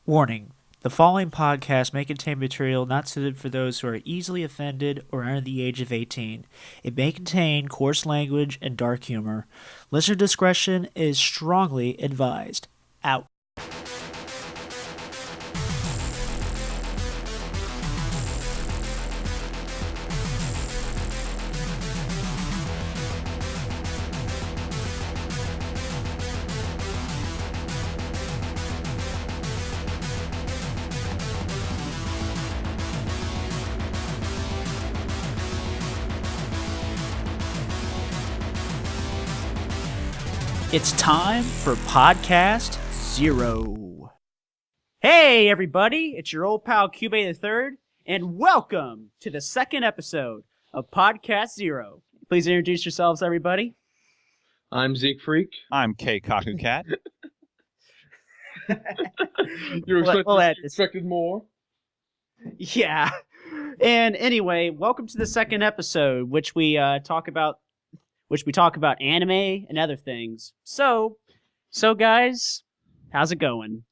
Warning: the following podcast may contain material not suited for those who are easily offended or under the age of 18. It may contain coarse language and dark humor. Listener discretion is strongly advised. Out. It's time for Podcast Zero. Hey, everybody, it's your old pal Cube the Third, and welcome to the second episode of Podcast Zero. Please introduce yourselves, everybody. I'm Zeke Freak. I'm Keikakukat. You expected more? Yeah. And anyway, welcome to the second episode, which we talk about anime and other things. So guys, how's it going?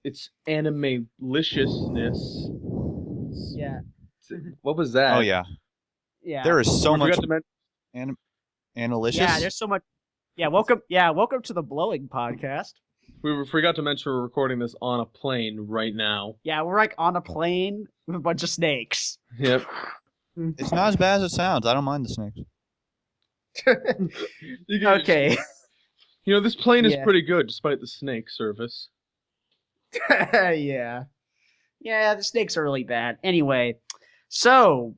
It's anime-liciousness. Yeah. What was that? Oh yeah, Yeah. there is so much Yeah, analysis. Yeah, there's so much. Yeah, welcome to the Blowing Podcast. we forgot to mention we're recording this on a plane right now. Yeah, we're like on a plane with a bunch of snakes. Yep. It's not as bad as it sounds. I don't mind the snakes. Okay. You know, this plane is Yeah. pretty good despite the snake service. Yeah. Yeah, the snakes are really bad. Anyway, so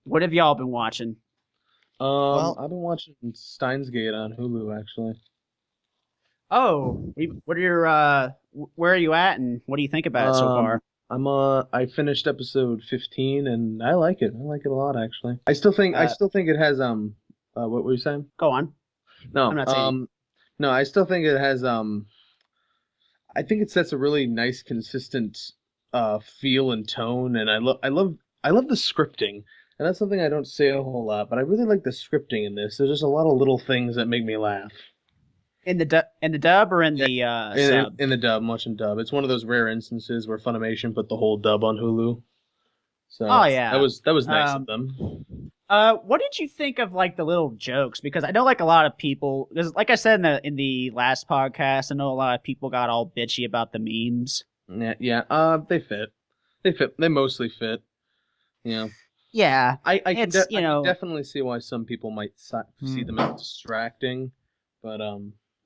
what have y'all been watching? I've been watching Steins Gate on Hulu, actually. Oh, what are your where are you at, and what do you think about it so far? I finished episode 15 and I like it. I like it a lot, actually. I still think it has what were you saying? Go on. No, I'm not saying. no, I still think it has I think it sets a really nice, consistent feel and tone, and I love the scripting, and that's something I don't say a whole lot, but I really like the scripting in this. There's just a lot of little things that make me laugh. In the dub or in the sub? In the dub, I'm watching dub. It's one of those rare instances where Funimation put the whole dub on Hulu. So Oh, yeah. that was nice of them. What did you think of like the little jokes? Because I know like a lot of people, because like I said in the last podcast, I know a lot of people got all bitchy about the memes. Yeah. They fit. They mostly fit. You know. Yeah, I can it's, definitely see why some people might see them as distracting, but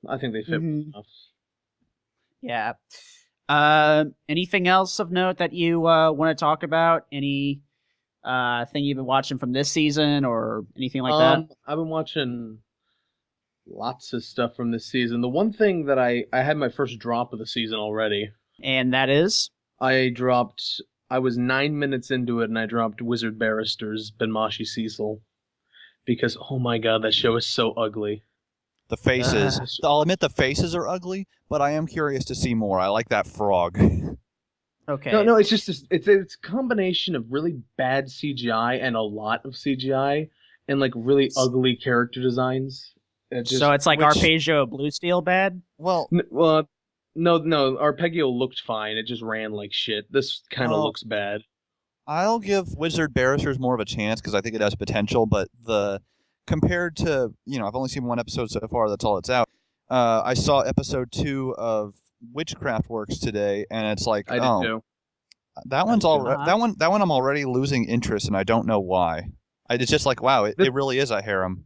I think they fit well enough. Yeah. Anything else of note that you want to talk about? Any thing you've been watching from this season or anything like that? I've been watching lots of stuff from this season. The one thing that I had my first drop of the season already. And that is? I was 9 minutes into it and I dropped Wizard Barrister's Benmashi Cecil. Because, oh my god, that show is so ugly. The faces. I'll admit the faces are ugly, but I am curious to see more. I like that frog. Okay. No, it's just it's a combination of really bad CGI and a lot of CGI and like really ugly character designs. So it's like Arpeggio Blue Steel bad? Well, no, Arpeggio looked fine. It just ran like shit. This kind of looks bad. I'll give Wizard Barristers more of a chance because I think it has potential, but compared to, I've only seen one episode so far, that's all it's out. I saw episode 2 of Witchcraft Works today, and it's like, I did too. That one's that one I'm already losing interest, and I don't know why. It's just like, wow, it really is a harem.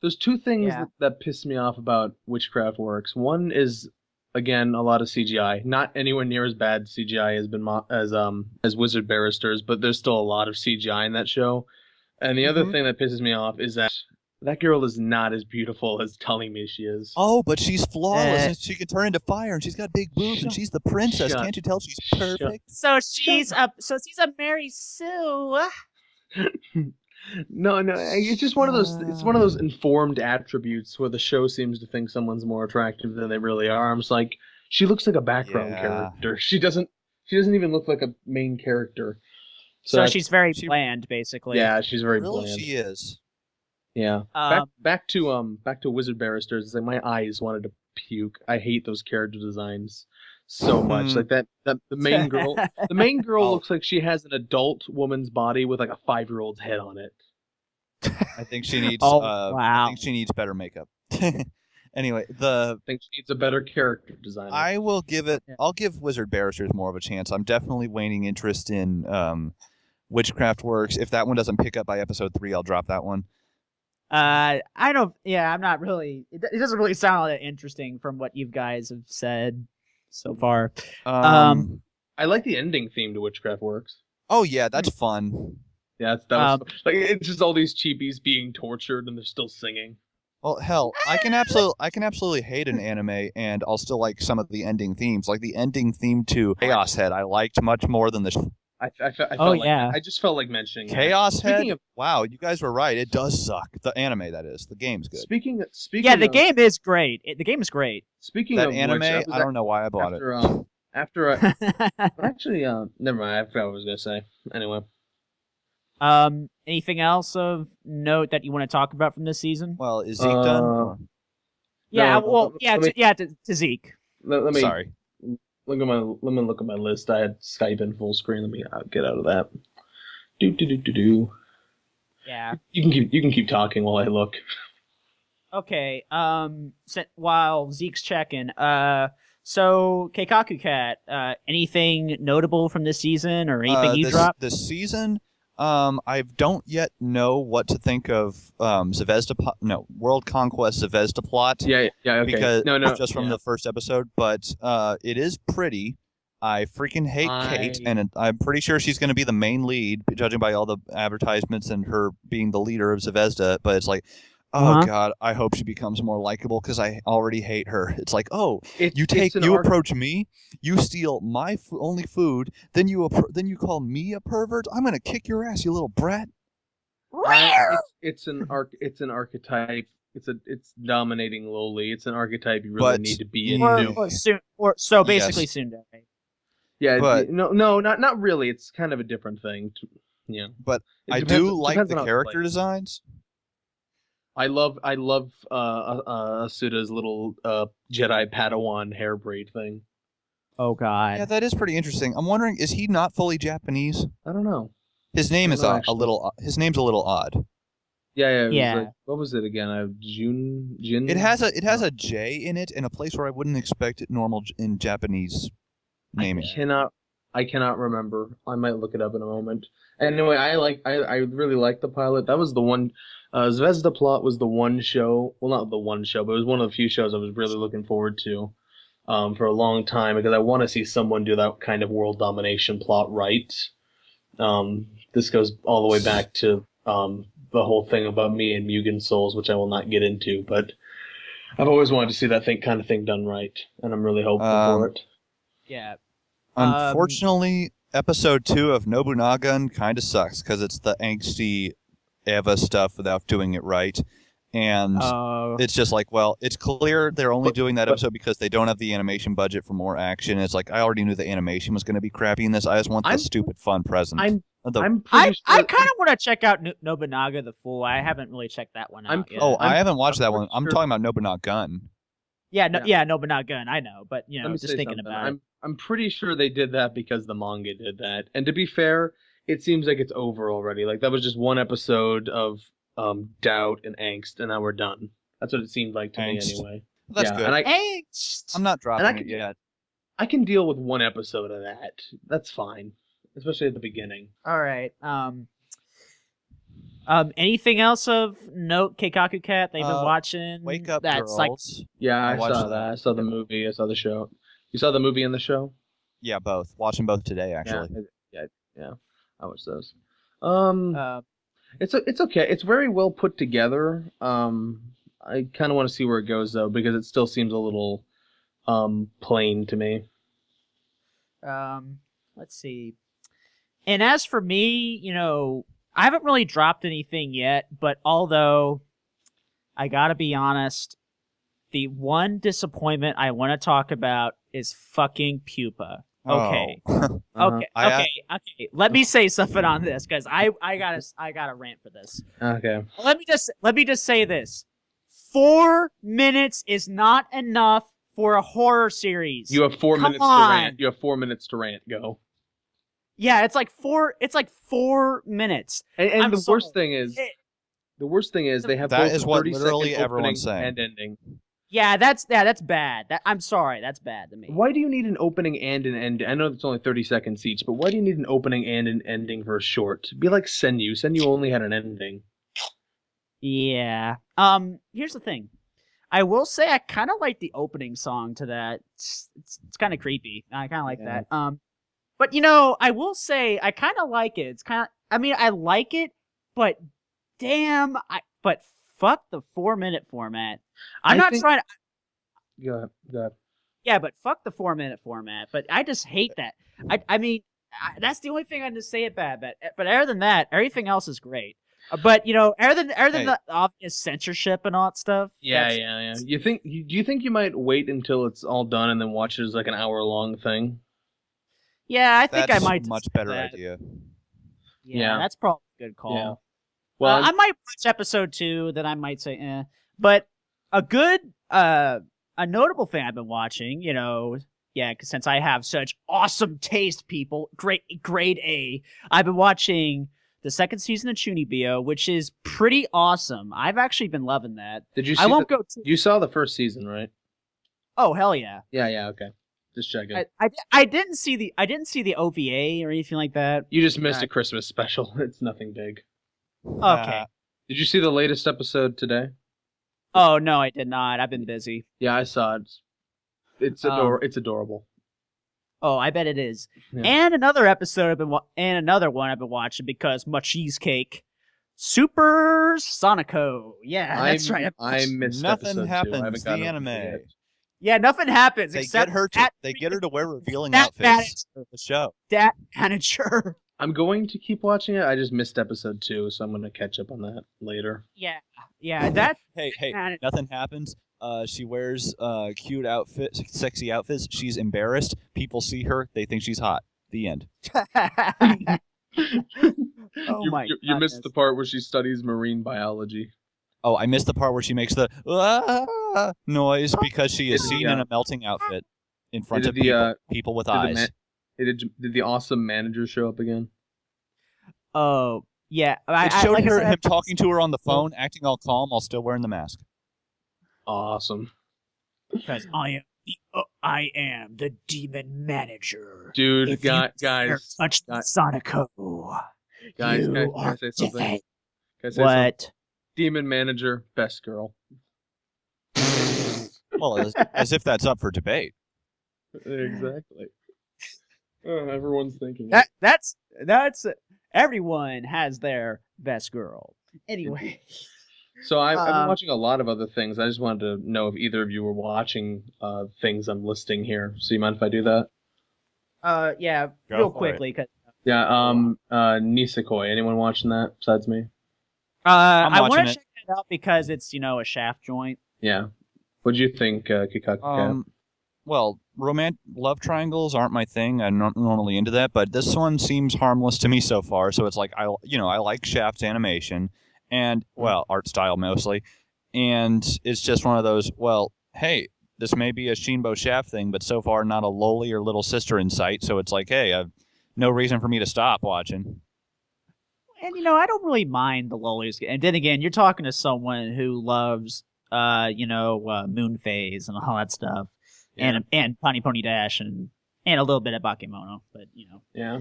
There's two things that piss me off about Witchcraft Works. One is, again, a lot of CGI. Not anywhere near as bad CGI as Wizard Barristers, but there's still a lot of CGI in that show. And the other thing that pisses me off is that girl is not as beautiful as telling me she is. Oh, but she's flawless. And she can turn into fire, and she's got big boobs, and she's the princess. Can't you tell she's perfect? So she's a Mary Sue. No, it's just one of those. It's one of those informed attributes where the show seems to think someone's more attractive than they really are. I'm just like, she looks like a background character. She doesn't even look like a main character. So she's very bland, basically. Yeah, she's very really bland. She is. Yeah. Back to Wizard Barristers. It's like my eyes wanted to puke. I hate those character designs. so much. Like that the main girl looks like she has an adult woman's body with like a 5-year-old's head on it. I think she needs. Wow. I think she needs better makeup. Anyway, I think she needs a better character designer. I will give it. I'll give Wizard Barristers more of a chance. I'm definitely waning interest in Witchcraft Works. If that one doesn't pick up by episode 3, I'll drop that one. I don't. Yeah, I'm not really. It doesn't really sound all that interesting from what you guys have said so far. I like the ending theme to Witchcraft Works. Oh yeah, that's fun. Yeah, that was like it's just all these cheapies being tortured and they're still singing. Well, hell, I can absolutely hate an anime, and I'll still like some of the ending themes. Like the ending theme to Chaos Head, I liked much more than the. I felt I just felt like mentioning Chaos Head. Wow, you guys were right. It does suck. The anime, that is. The game's good. Speaking. Yeah, the game is great. The game is great. Speaking that of anime, which, I don't know why I bought it. After actually, never mind. I forgot what I was gonna say. Anyway. Anything else of note that you want to talk about from this season? Well, is Zeke done? Yeah, no, to Zeke. Let me. Sorry. Let me look at my list. I had Skype in full screen. Let me get out of that. Do. Yeah. You can keep talking while I look. Okay. While Zeke's checking, so Keikakukat, anything notable from this season or anything you dropped? This season, I don't yet know what to think of World Conquest Zvezda plot. Yeah, okay. Because No, just from the first episode, but it is pretty. I freaking hate Kate, and I'm pretty sure she's going to be the main lead, judging by all the advertisements and her being the leader of Zvezda. But it's like, God, I hope she becomes more likable because I already hate her. It's like, you approach me, you steal my only food, then you call me a pervert. I'm gonna kick your ass, you little brat. It's an archetype. It's dominating lowly. It's an archetype you really need to be into. Basically tsundere. Yeah, but no, not really. It's kind of a different thing. Yeah, but I do like the character designs. I love Asuda's little Jedi Padawan hair braid thing. Oh God. Yeah, that is pretty interesting. I'm wondering, is he not fully Japanese? I don't know. His name is a little. His name's a little odd. Yeah. Like, what was it again? Jin. It has a J in it in a place where I wouldn't expect it normal in Japanese naming. I cannot remember. I might look it up in a moment. Anyway, I really like the pilot. That was the one. Zvezda Plot was the one show. Well, not the one show, but it was one of the few shows I was really looking forward to for a long time because I want to see someone do that kind of world domination plot right. This goes all the way back to the whole thing about me and Mugen Souls, which I will not get into, but I've always wanted to see that kind of thing done right, and I'm really hopeful for it. Yeah. Unfortunately, episode 2 of Nobunaga kind of sucks because it's the angsty Eva stuff without doing it right. And it's just like, well, it's clear they're only doing that episode because they don't have the animation budget for more action. It's like, I already knew the animation was going to be crappy in this. I just want the stupid fun present. I kind of want to check out Nobunaga the Fool. I haven't really checked that one out yet. I haven't watched that one. I'm talking about Nobunaga Gun. Yeah, Nobunaga Gun, I know. But, just thinking about it. I'm pretty sure they did that because the manga did that. And to be fair, it seems like it's over already. Like, that was just one episode of doubt and angst, and now we're done. That's what it seemed like to me anyway. Well, that's good. Angst! I'm not dropping it yet. I can deal with one episode of that. That's fine. Especially at the beginning. All right. Anything else of note, Keikakukat, they've been watching? Wake Up that's Girls. Like... Yeah, I saw that. I saw the movie. I saw the show. You saw the movie and the show? Yeah, both. Watching both today, actually. Yeah. I watched those. It's okay. It's very well put together. I kind of want to see where it goes though, because it still seems a little plain to me. Let's see. And as for me, I haven't really dropped anything yet, but although I gotta be honest, the one disappointment I want to talk about is fucking Pupa. Okay. Okay. Let me say something on this because I gotta rant for this. Okay. Let me just say this. 4 minutes is not enough for a horror series. You have 4 Come minutes on. to rant. You have 4 minutes to rant. Go. Yeah, it's like 4 minutes. And the worst thing is, they have That both is a what 30-second literally opening everyone's saying. and ending. Yeah, that's bad. I'm sorry, that's bad to me. Why do you need an opening and an ending? I know it's only 30 seconds each, but why do you need an opening and an ending for a short? Be like Senyu. Senyu only had an ending. Yeah. Here's the thing. I will say I kind of like the opening song to that. It's kind of creepy. I kind of like that. But I will say I kind of like it. It's kind of. I mean, I like it, but damn, but fuck the 4-minute format. I'm not trying to. Go ahead. Yeah, but fuck the 4-minute format. But I just hate that. I mean, that's the only thing I just say it bad. But other than that, everything else is great. But other than the obvious censorship and all that stuff. Yeah. Do you think you might wait until it's all done and then watch it as like an hour-long thing? Yeah, I think That's I might. a much better idea. Yeah, that's probably a good call. Yeah. Well, I might watch episode 2, then I might say, eh. But a good, a notable thing I've been watching, because since I have such awesome taste, people, grade A, I've been watching the second season of Chunibyo, which is pretty awesome. I've actually been loving that. Did you? You saw the first season, right? Oh, hell yeah. Yeah. Okay. Just checking. I didn't see the OVA or anything like that. You just missed a Christmas special. It's nothing big. Okay. Did you see the latest episode today? Oh no, I did not. I've been busy. Yeah, I saw it. It's adorable. Oh, I bet it is. Yeah. And another episode another one I've been watching because my cheesecake, Super Sonico. Yeah, that's right. I missed Nothing happens. The anime. Yeah, nothing happens. They except get her to wear revealing outfits for the show. That manager. I'm going to keep watching it. I just missed episode 2, so I'm going to catch up on that later. Yeah. That. Hey, nothing happens. She wears cute outfits, sexy outfits. She's embarrassed. People see her. They think she's hot. The end. You missed the part where she studies marine biology. Oh, I missed the part where she makes the noise because she is seen in a melting outfit in front of people with eyes. Did the awesome manager show up again? Oh, yeah. It showed him talking to her on the phone, acting all calm while still wearing the mask. Awesome. Because I am the demon manager. Dude, if guys. Touch Sonico. Guys, can I say something? What? Demon manager, best girl. Well, as if that's up for debate. Exactly. Everyone's thinking that's everyone has their best girl. Anyway. So I've been watching a lot of other things. I just wanted to know if either of you were watching things I'm listing here. So you mind if I do that? Yeah, real quickly. Nisekoi. Anyone watching that besides me? I want to check that out because it's a shaft joint. Yeah. What do you think, Keikakukat? Well, love triangles aren't my thing. I'm not normally into that, but this one seems harmless to me so far. So it's like I like Shaft's animation and art style mostly, and it's just one of those. Well, hey, this may be a Shinbo Shaft thing, but so far not a loli or little sister in sight. So it's like, hey, I've no reason for me to stop watching. And I don't really mind the lolis. And then again, you're talking to someone who loves, Moon Phase and all that stuff. Yeah. And Pony Pony Dash and a little bit of Bakemono, but Yeah.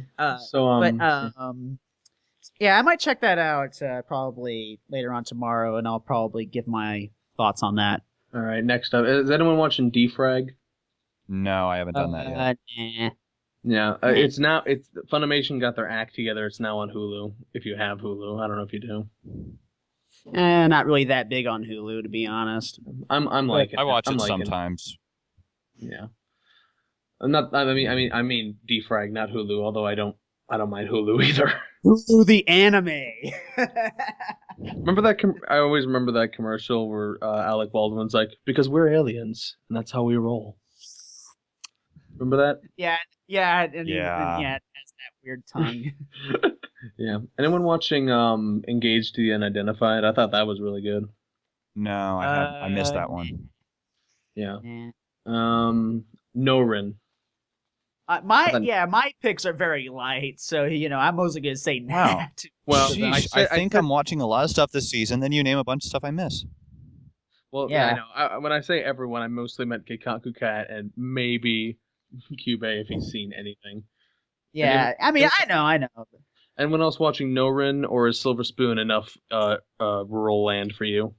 Yeah, I might check that out probably later on tomorrow, and I'll probably give my thoughts on that. All right. Next up, is anyone watching Defrag? No, I haven't done that yet. Nah. Yeah, it's Funimation got their act together. It's now on Hulu. If you have Hulu, I don't know if you do. Not really that big on Hulu, to be honest. I'm liking. I watch it sometimes. Yeah, I mean Defrag, not Hulu. Although I don't mind Hulu either. Hulu the anime. Remember that? I always remember that commercial where Alec Baldwin's like, "Because we're aliens, and that's how we roll." Remember that? Yeah, and it has that weird tongue. Yeah. Anyone watching Engaged to the Unidentified? I thought that was really good. No, I missed that one. Yeah. Norin. My picks are very light, so I'm mostly gonna say Wow. Nat. Well, Sheesh, I think I'm watching a lot of stuff this season. Then you name a bunch of stuff I miss. Well, yeah, I know. When I say everyone, I mostly meant Keikakukat and maybe Cube if he's seen anything. Yeah, I know. Anyone else watching Norin, or is Silver Spoon enough rural land for you?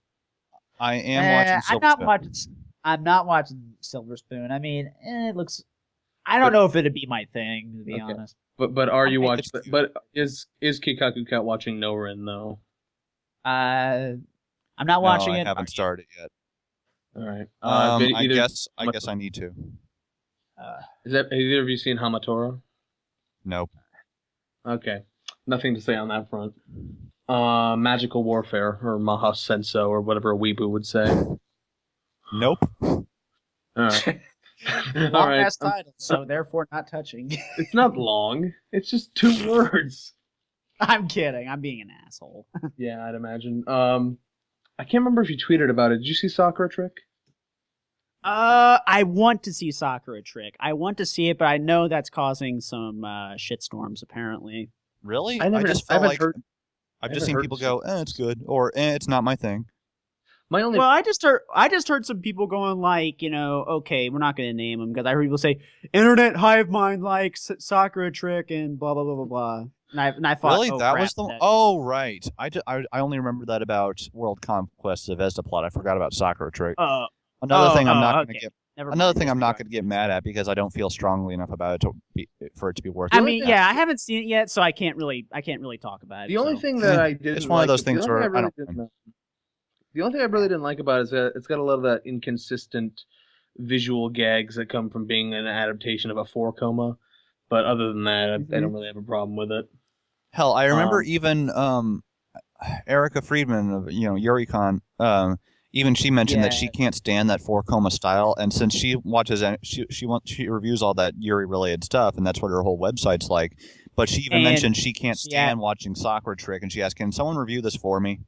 I am watching Silver Spoon. I'm not watching Silver Spoon. I mean, it looks. I don't know if it'd be my thing, to be honest. But are you watching? But is Keikakukat watching Norin though? I'm not watching it. I haven't started yet. All right. I guess I need to. Have either of you seen Hamatora? Nope. Okay. Nothing to say on that front. Magical Warfare, or Maha Senso, or whatever a weebu would say. Nope. All right. Long ass title, so therefore not touching. It's not long. It's just 2 words. I'm kidding. I'm being an asshole. Yeah, I'd imagine. I can't remember if you tweeted about it. Did you see Sakura Trick? I want to see Sakura Trick. I want to see it, but I know that's causing some shitstorms, apparently. Really? I've just seen people go, it's good, or it's not my thing. Well, I just heard some people going like, okay, we're not going to name them, because I heard people say, Internet Hive Mind likes Sakura Trick and blah, blah, blah, blah, blah. And I thought, really? That was the... Oh, right. I only remember that about World Conquest of Plot. I forgot about Sakura Trick. Another thing I'm not going to get mad at, because I don't feel strongly enough about it for it to be worth it. I mean, I haven't seen it yet, so I can't really talk about it. The only thing that I didn't it's one of those things where I don't... The only thing I really didn't like about it is that it's got a lot of that inconsistent visual gags that come from being an adaptation of a 4-coma. But other than that, I don't really have a problem with it. Hell, I remember even Erica Friedman of Yuricon, even she mentioned that she can't stand that 4-coma style, and since she watches she reviews all that Yuri related stuff, and that's what her whole website's like. But she even mentioned she can't stand watching Sakura Trick, and she asked, "Can someone review this for me?"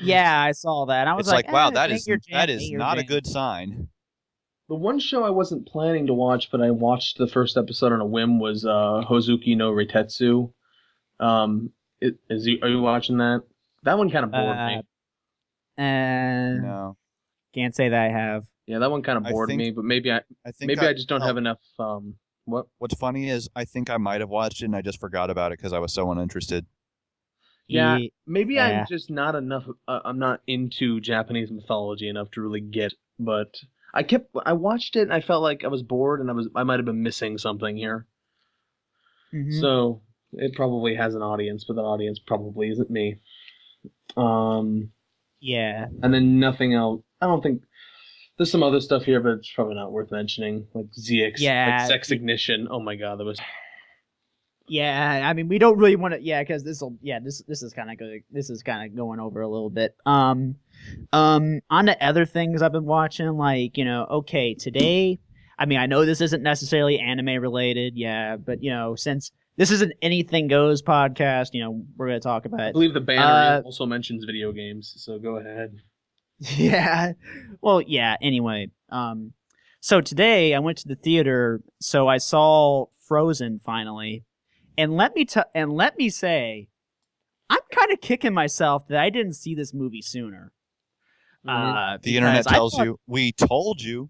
Yeah, I saw that. I was like, wow, that is not a good sign. The one show I wasn't planning to watch, but I watched the first episode on a whim, was Hozuki no Ritetsu. Are you watching that? That one kind of bored me. No, can't say that I have. Yeah, that one kind of bored me, but maybe I just don't have enough. What's funny is I think I might have watched it and I just forgot about it because I was so uninterested. Yeah, maybe I'm just not enough. I'm not into Japanese mythology enough to really get. But I watched it and I felt like I was bored and I might have been missing something here. Mm-hmm. So it probably has an audience, but that audience probably isn't me. Yeah. And then nothing else. I don't think there's some other stuff here, but it's probably not worth mentioning. Like ZX, like Sex Ignition. Oh my god, that was. Yeah, I mean, we don't really want to. Yeah, because this is kind of good. This is kind of going over a little bit. On the other things I've been watching, like okay, today. I mean, I know this isn't necessarily anime related, but since this is an Anything Goes podcast, we're gonna talk about it. I believe the banner also mentions video games, so go ahead. Yeah. Well, yeah. Anyway, so today I went to the theater, so I saw Frozen finally. And let me say, I'm kind of kicking myself that I didn't see this movie sooner. The internet tells you, we told you.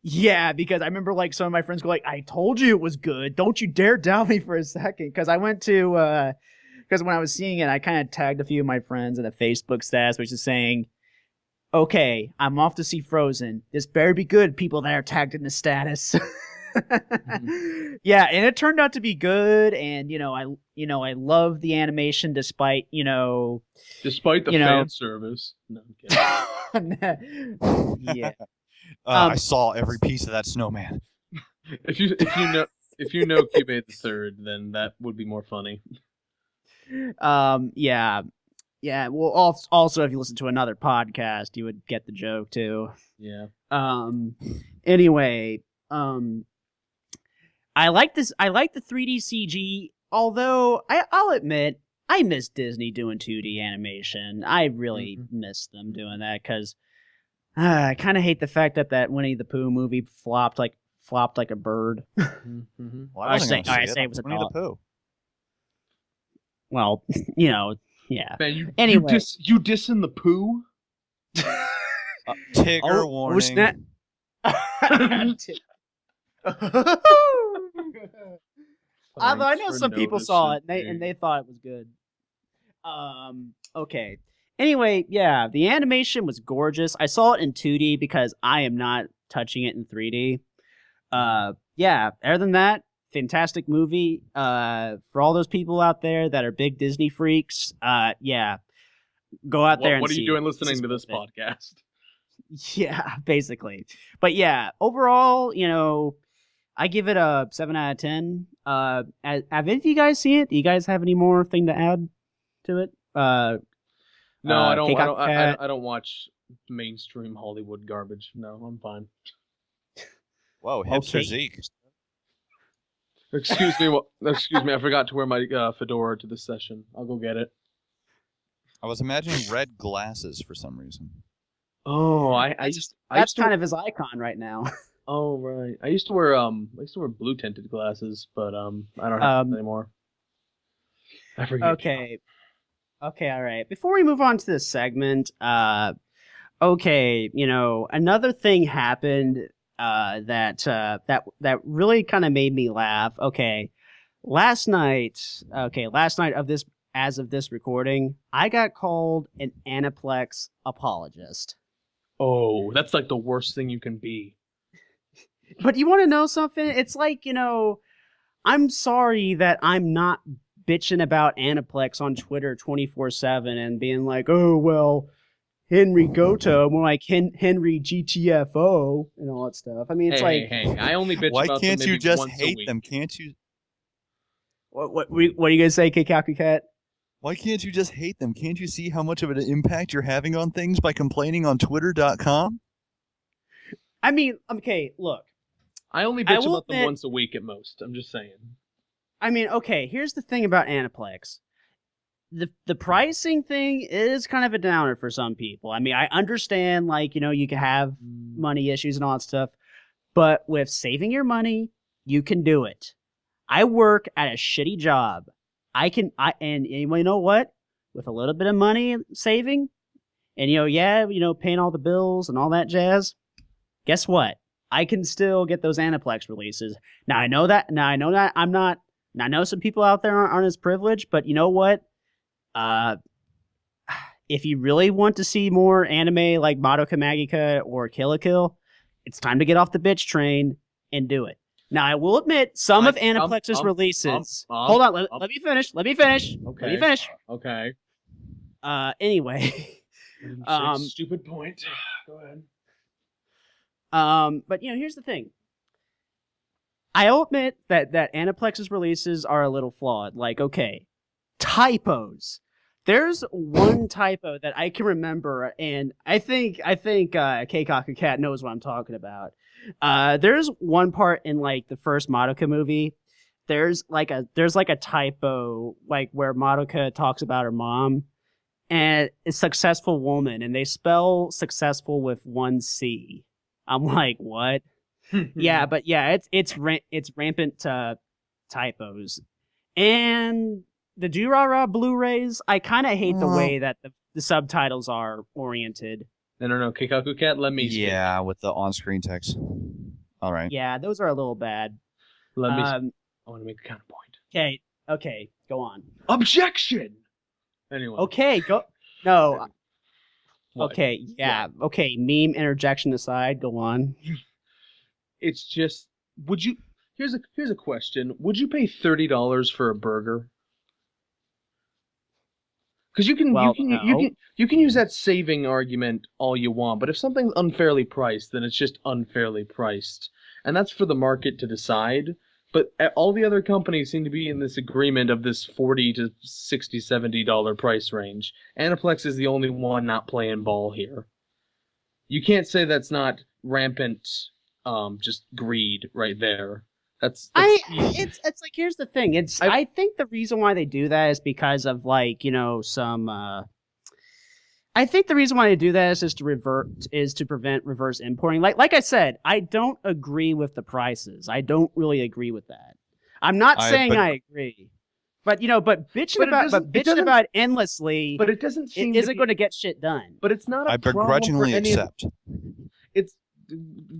Yeah, because I remember like some of my friends go like, I told you it was good. Don't you dare doubt me for a second. Because I went to, because when I was seeing it, I kind of tagged a few of my friends in a Facebook status, which is saying, okay, I'm off to see Frozen. This better be good, people that are tagged in the status. Mm-hmm. Yeah, and it turned out to be good, and I love the animation despite the fan service. No, I'm kidding. Yeah. I saw every piece of that snowman. If you know Cube the Third, then that would be more funny. Yeah. Well, also if you listen to another podcast, you would get the joke too. Yeah. Anyway, I like this. I like the 3D CG, although I'll admit I miss Disney doing 2D animation. I really miss them doing that because I kind of hate the fact that Winnie the Pooh movie flopped like a bird. Mm-hmm. Well, I wasn't I going to say see it was a Winnie the dog. Pooh. Well, yeah. Man, Anyway. you dissing the poo? Tigger warning. Although I know Thanks some for people saw it noticing. and they thought it was good. Okay. Anyway, yeah, the animation was gorgeous. I saw it in 2D because I am not touching it in 3D. Yeah, other than that, fantastic movie. For all those people out there that are big Disney freaks, yeah, go out there and see. What are you doing it. listening to this podcast? Yeah, basically. But yeah, overall, I give it a 7 out of 10. Have any of you guys seen it? Do you guys have any more thing to add to it? No, I don't. Keikakukat. I don't watch mainstream Hollywood garbage. No, I'm fine. Whoa, hipster Okay. Zeke. Excuse me. Excuse me. I forgot to wear my fedora to this session. I'll go get it. I was imagining red glasses for some reason. Oh, That's kind of his icon right now. Oh right. I used to wear blue tinted glasses, but I don't have them anymore. I forget. Okay, all right. Before we move on to this segment, okay, another thing happened that really kind of made me laugh. Okay, last night of this, as of this recording, I got called an Aniplex apologist. Oh, that's like the worst thing you can be. But you want to know something? It's like, I'm sorry that I'm not bitching about Aniplex on Twitter 24/7 and being like, oh, well, Henry Goto, more like Henry GTFO and all that stuff. I mean, it's hey, I only bitch Why about can't them you maybe just once a hate week. them? Can't you? What are you going to say, Keikakukat? Why can't you just hate them? Can't you see how much of an impact you're having on things by complaining on Twitter.com? I mean, okay, look. I only bitch about them once a week at most. I'm just saying. I mean, okay, here's the thing about Aniplex. The pricing thing is kind of a downer for some people. I mean, I understand, like, you can have money issues and all that stuff, but with saving your money, you can do it. I work at a shitty job. And you know what? With a little bit of money saving, and paying all the bills and all that jazz, guess what? I can still get those Aniplex releases. Now I know that I'm not. Now I know some people out there aren't as privileged, but you know what? If you really want to see more anime like Madoka Magica or Kill la Kill, it's time to get off the bitch train and do it. Now, I will admit, some of Aniplex's releases... Hold on, let me finish. Let me finish. Okay. Anyway. Stupid point. Go ahead. But, here's the thing. I'll admit that Aniplex's releases are a little flawed. Like, okay, typos. There's one typo that I can remember, and I think Keikakukat knows what I'm talking about. There's one part in like the first Madoka movie. There's like a typo like where Madoka talks about her mom and a successful woman, and they spell successful with one C. I'm like, what? Yeah, but yeah, it's rampant typos, and the Durara Blu-rays. I kind of hate the way that the subtitles are oriented. No, Keikakukat, let me speak. Yeah, with the on-screen text. All right. Yeah, those are a little bad. Let me. I want to make a counterpoint. Okay, go on. Objection. Anyway. Okay, go. No. What? Okay, yeah. Okay, meme interjection aside, go on. It's just, would you? Here's a question. Would you pay $30 for a burger? Because you can use that saving argument all you want, but if something's unfairly priced, then it's just unfairly priced, and that's for the market to decide. But all the other companies seem to be in this agreement of this $40 to $60, $70 price range. Aniplex is the only one not playing ball here. You can't say that's not rampant, just greed right there. It's like, here's the thing. I think the reason why they do that is because of like, some I think the reason why I do that is to prevent reverse importing. Like I said, I don't agree with the prices. I don't really agree with that. I'm not saying I agree. But bitching about endlessly, but it doesn't seem isn't going to get shit done. But it's not a problem. I begrudgingly accept. It's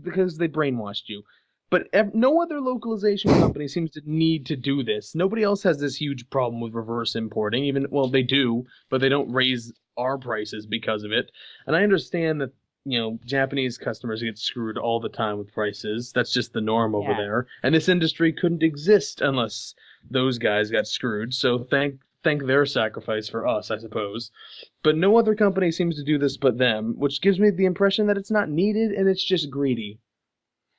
because they brainwashed you. But no other localization company seems to need to do this. Nobody else has this huge problem with reverse importing. They do, but they don't raise our prices because of it. And I understand that Japanese customers get screwed all the time with prices. That's just the norm over there. And this industry couldn't exist unless those guys got screwed. So thank their sacrifice for us, I suppose. But no other company seems to do this but them, which gives me the impression that it's not needed and it's just greedy.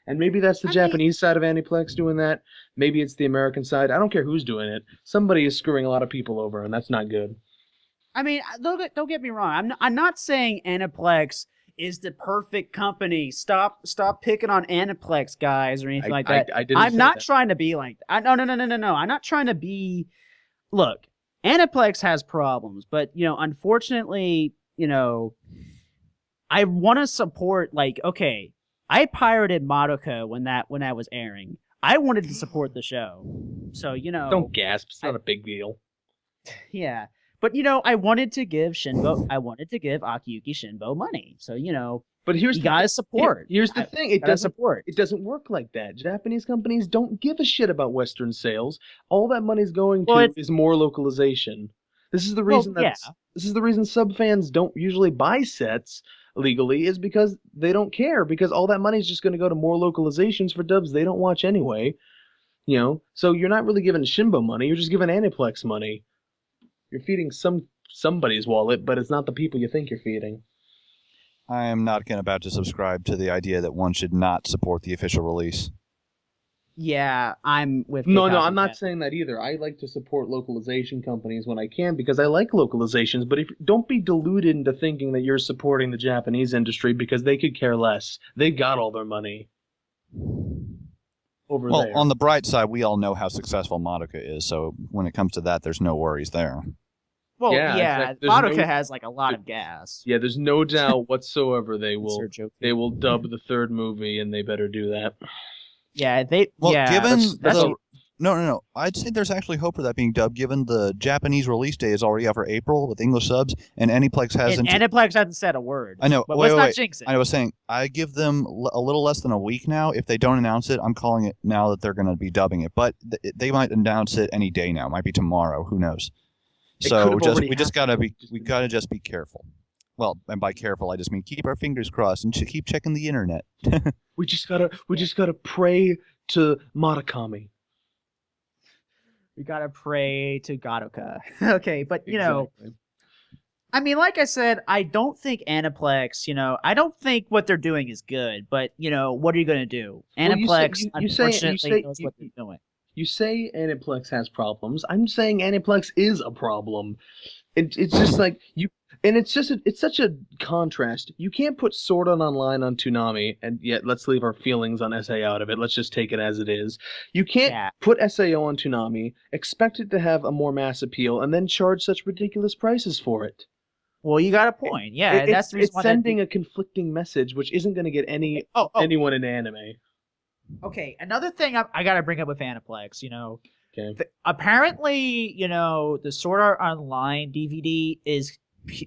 And maybe that's the Japanese side of Aniplex doing that. Maybe it's the American side. I don't care who's doing it. Somebody is screwing a lot of people over, and that's not good. I mean, don't get me wrong. I'm not saying Aniplex is the perfect company. Stop picking on Aniplex guys or anything like that. I'm not trying to be like that. No. I'm not trying to be. Look, Aniplex has problems, but unfortunately, I want to support. Okay, I pirated Madoka when that was airing. I wanted to support the show, so Don't gasp. It's not a big deal. Yeah. But I wanted to give Akiyuki Shinbo money. So but here's you gotta support. Here's the thing: it doesn't work like that. Japanese companies don't give a shit about Western sales. All that money's going to is more localization. This is the reason This is the reason sub fans don't usually buy sets legally, is because they don't care, because all that money is just going to go to more localizations for dubs they don't watch anyway. So you're not really giving Shinbo money. You're just giving Aniplex money. You're feeding somebody's wallet, but it's not the people you think you're feeding. I am not about to subscribe to the idea that one should not support the official release. Yeah, I'm with. No, I'm not saying that either. I like to support localization companies when I can because I like localizations. But don't be deluded into thinking that you're supporting the Japanese industry, because they could care less. They got all their money over there. Well, on the bright side, we all know how successful Madoka is, so when it comes to that, there's no worries there. Well, exactly. Madoka has a lot of gas. Yeah, there's no doubt whatsoever they will dub the third movie, and they better do that. Yeah, No. I'd say there's actually hope for that being dubbed, given the Japanese release date is already out for April with English subs, and Aniplex hasn't. Aniplex hasn't said a word. I know. But let's not jinx it. I was saying, I give them a little less than a week now. If they don't announce it, I'm calling it now that they're going to be dubbing it. But they might announce it any day now. It might be tomorrow. Who knows? So we just gotta be careful. Well, and by careful, I just mean keep our fingers crossed and keep checking the internet. We just gotta pray to Matakami. We gotta pray to Godoka. Okay, but I mean, like I said, I don't think Aniplex. I don't think what they're doing is good. But what are you gonna do? Aniplex, unfortunately, knows what they're doing. You say Aniplex has problems. I'm saying Aniplex is a problem. It's just like you, and it's such a contrast. You can't put Sword Art Online on Toonami, and yet let's leave our feelings on SA out of it. Let's just take it as it is. You can't put SAO on Toonami, expect it to have a more mass appeal, and then charge such ridiculous prices for it. Well, you got a point. Yeah, that's the reason it's sending a conflicting message, which isn't going to get anyone into anime. Okay, another thing I got to bring up with Aniplex, Okay. Apparently, the Sword Art Online DVD is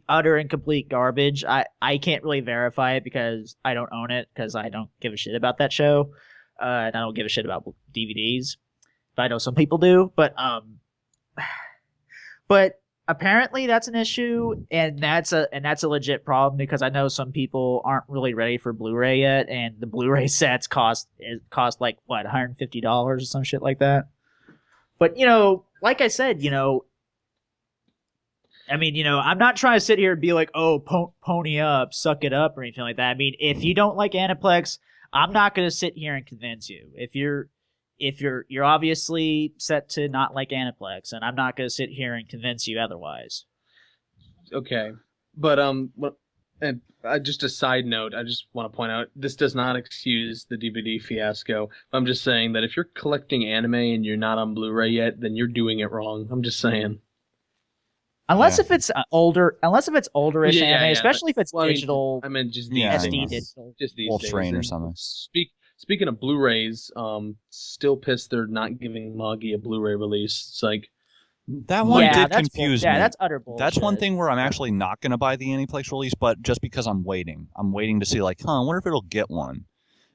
utter and complete garbage. I can't really verify it because I don't own it, because I don't give a shit about that show. And I don't give a shit about DVDs. But I know some people do. But apparently that's an issue, and that's a legit problem, because I know some people aren't really ready for Blu-ray yet, and the Blu-ray sets cost like what, $150 or some shit like that. But like I said, I mean, I'm not trying to sit here and be like, oh, pony up, suck it up, or anything like that. I mean, if you don't like Aniplex, I'm not going to sit here and convince you. If you're obviously set to not like Aniplex, and I'm not going to sit here and convince you otherwise. Okay, but and just a side note, I just want to point out, this does not excuse the DVD fiasco. I'm just saying that if you're collecting anime and you're not on Blu-ray yet, then you're doing it wrong. I'm just saying. Unless if it's olderish anime, yeah. especially if it's digital. I mean, just SD digital. Just these Wolf days. Train or something. Speaking of Blu-rays, still pissed they're not giving Magi a Blu-ray release. It's like that one did confuse me. Yeah, that's utter bullshit. That's one thing where I'm actually not going to buy the Aniplex release, but just because I'm waiting to see like, I wonder if it'll get one.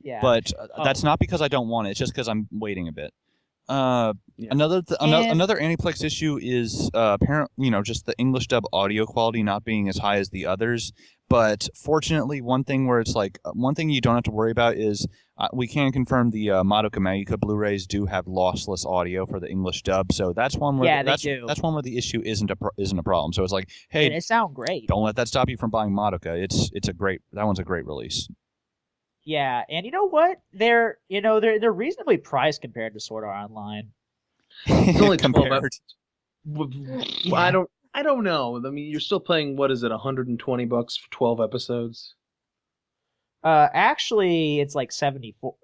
Yeah. But that's not because I don't want it. It's just because I'm waiting a bit. Another Aniplex issue is apparently, just the English dub audio quality not being as high as the others. But fortunately, one thing you don't have to worry about is we can confirm the Madoka Magica Blu-rays do have lossless audio for the English dub. So that's one where that's one where the issue isn't a problem. So it's like, hey, and it sounds great. Don't let that stop you from buying Madoka. That one's a great release. Yeah, and you know what? They're reasonably priced compared to Sword Art Online. It's only 12 yeah. I don't know. I mean, you're still paying, what is it, $120 for 12 episodes? Actually, it's like 74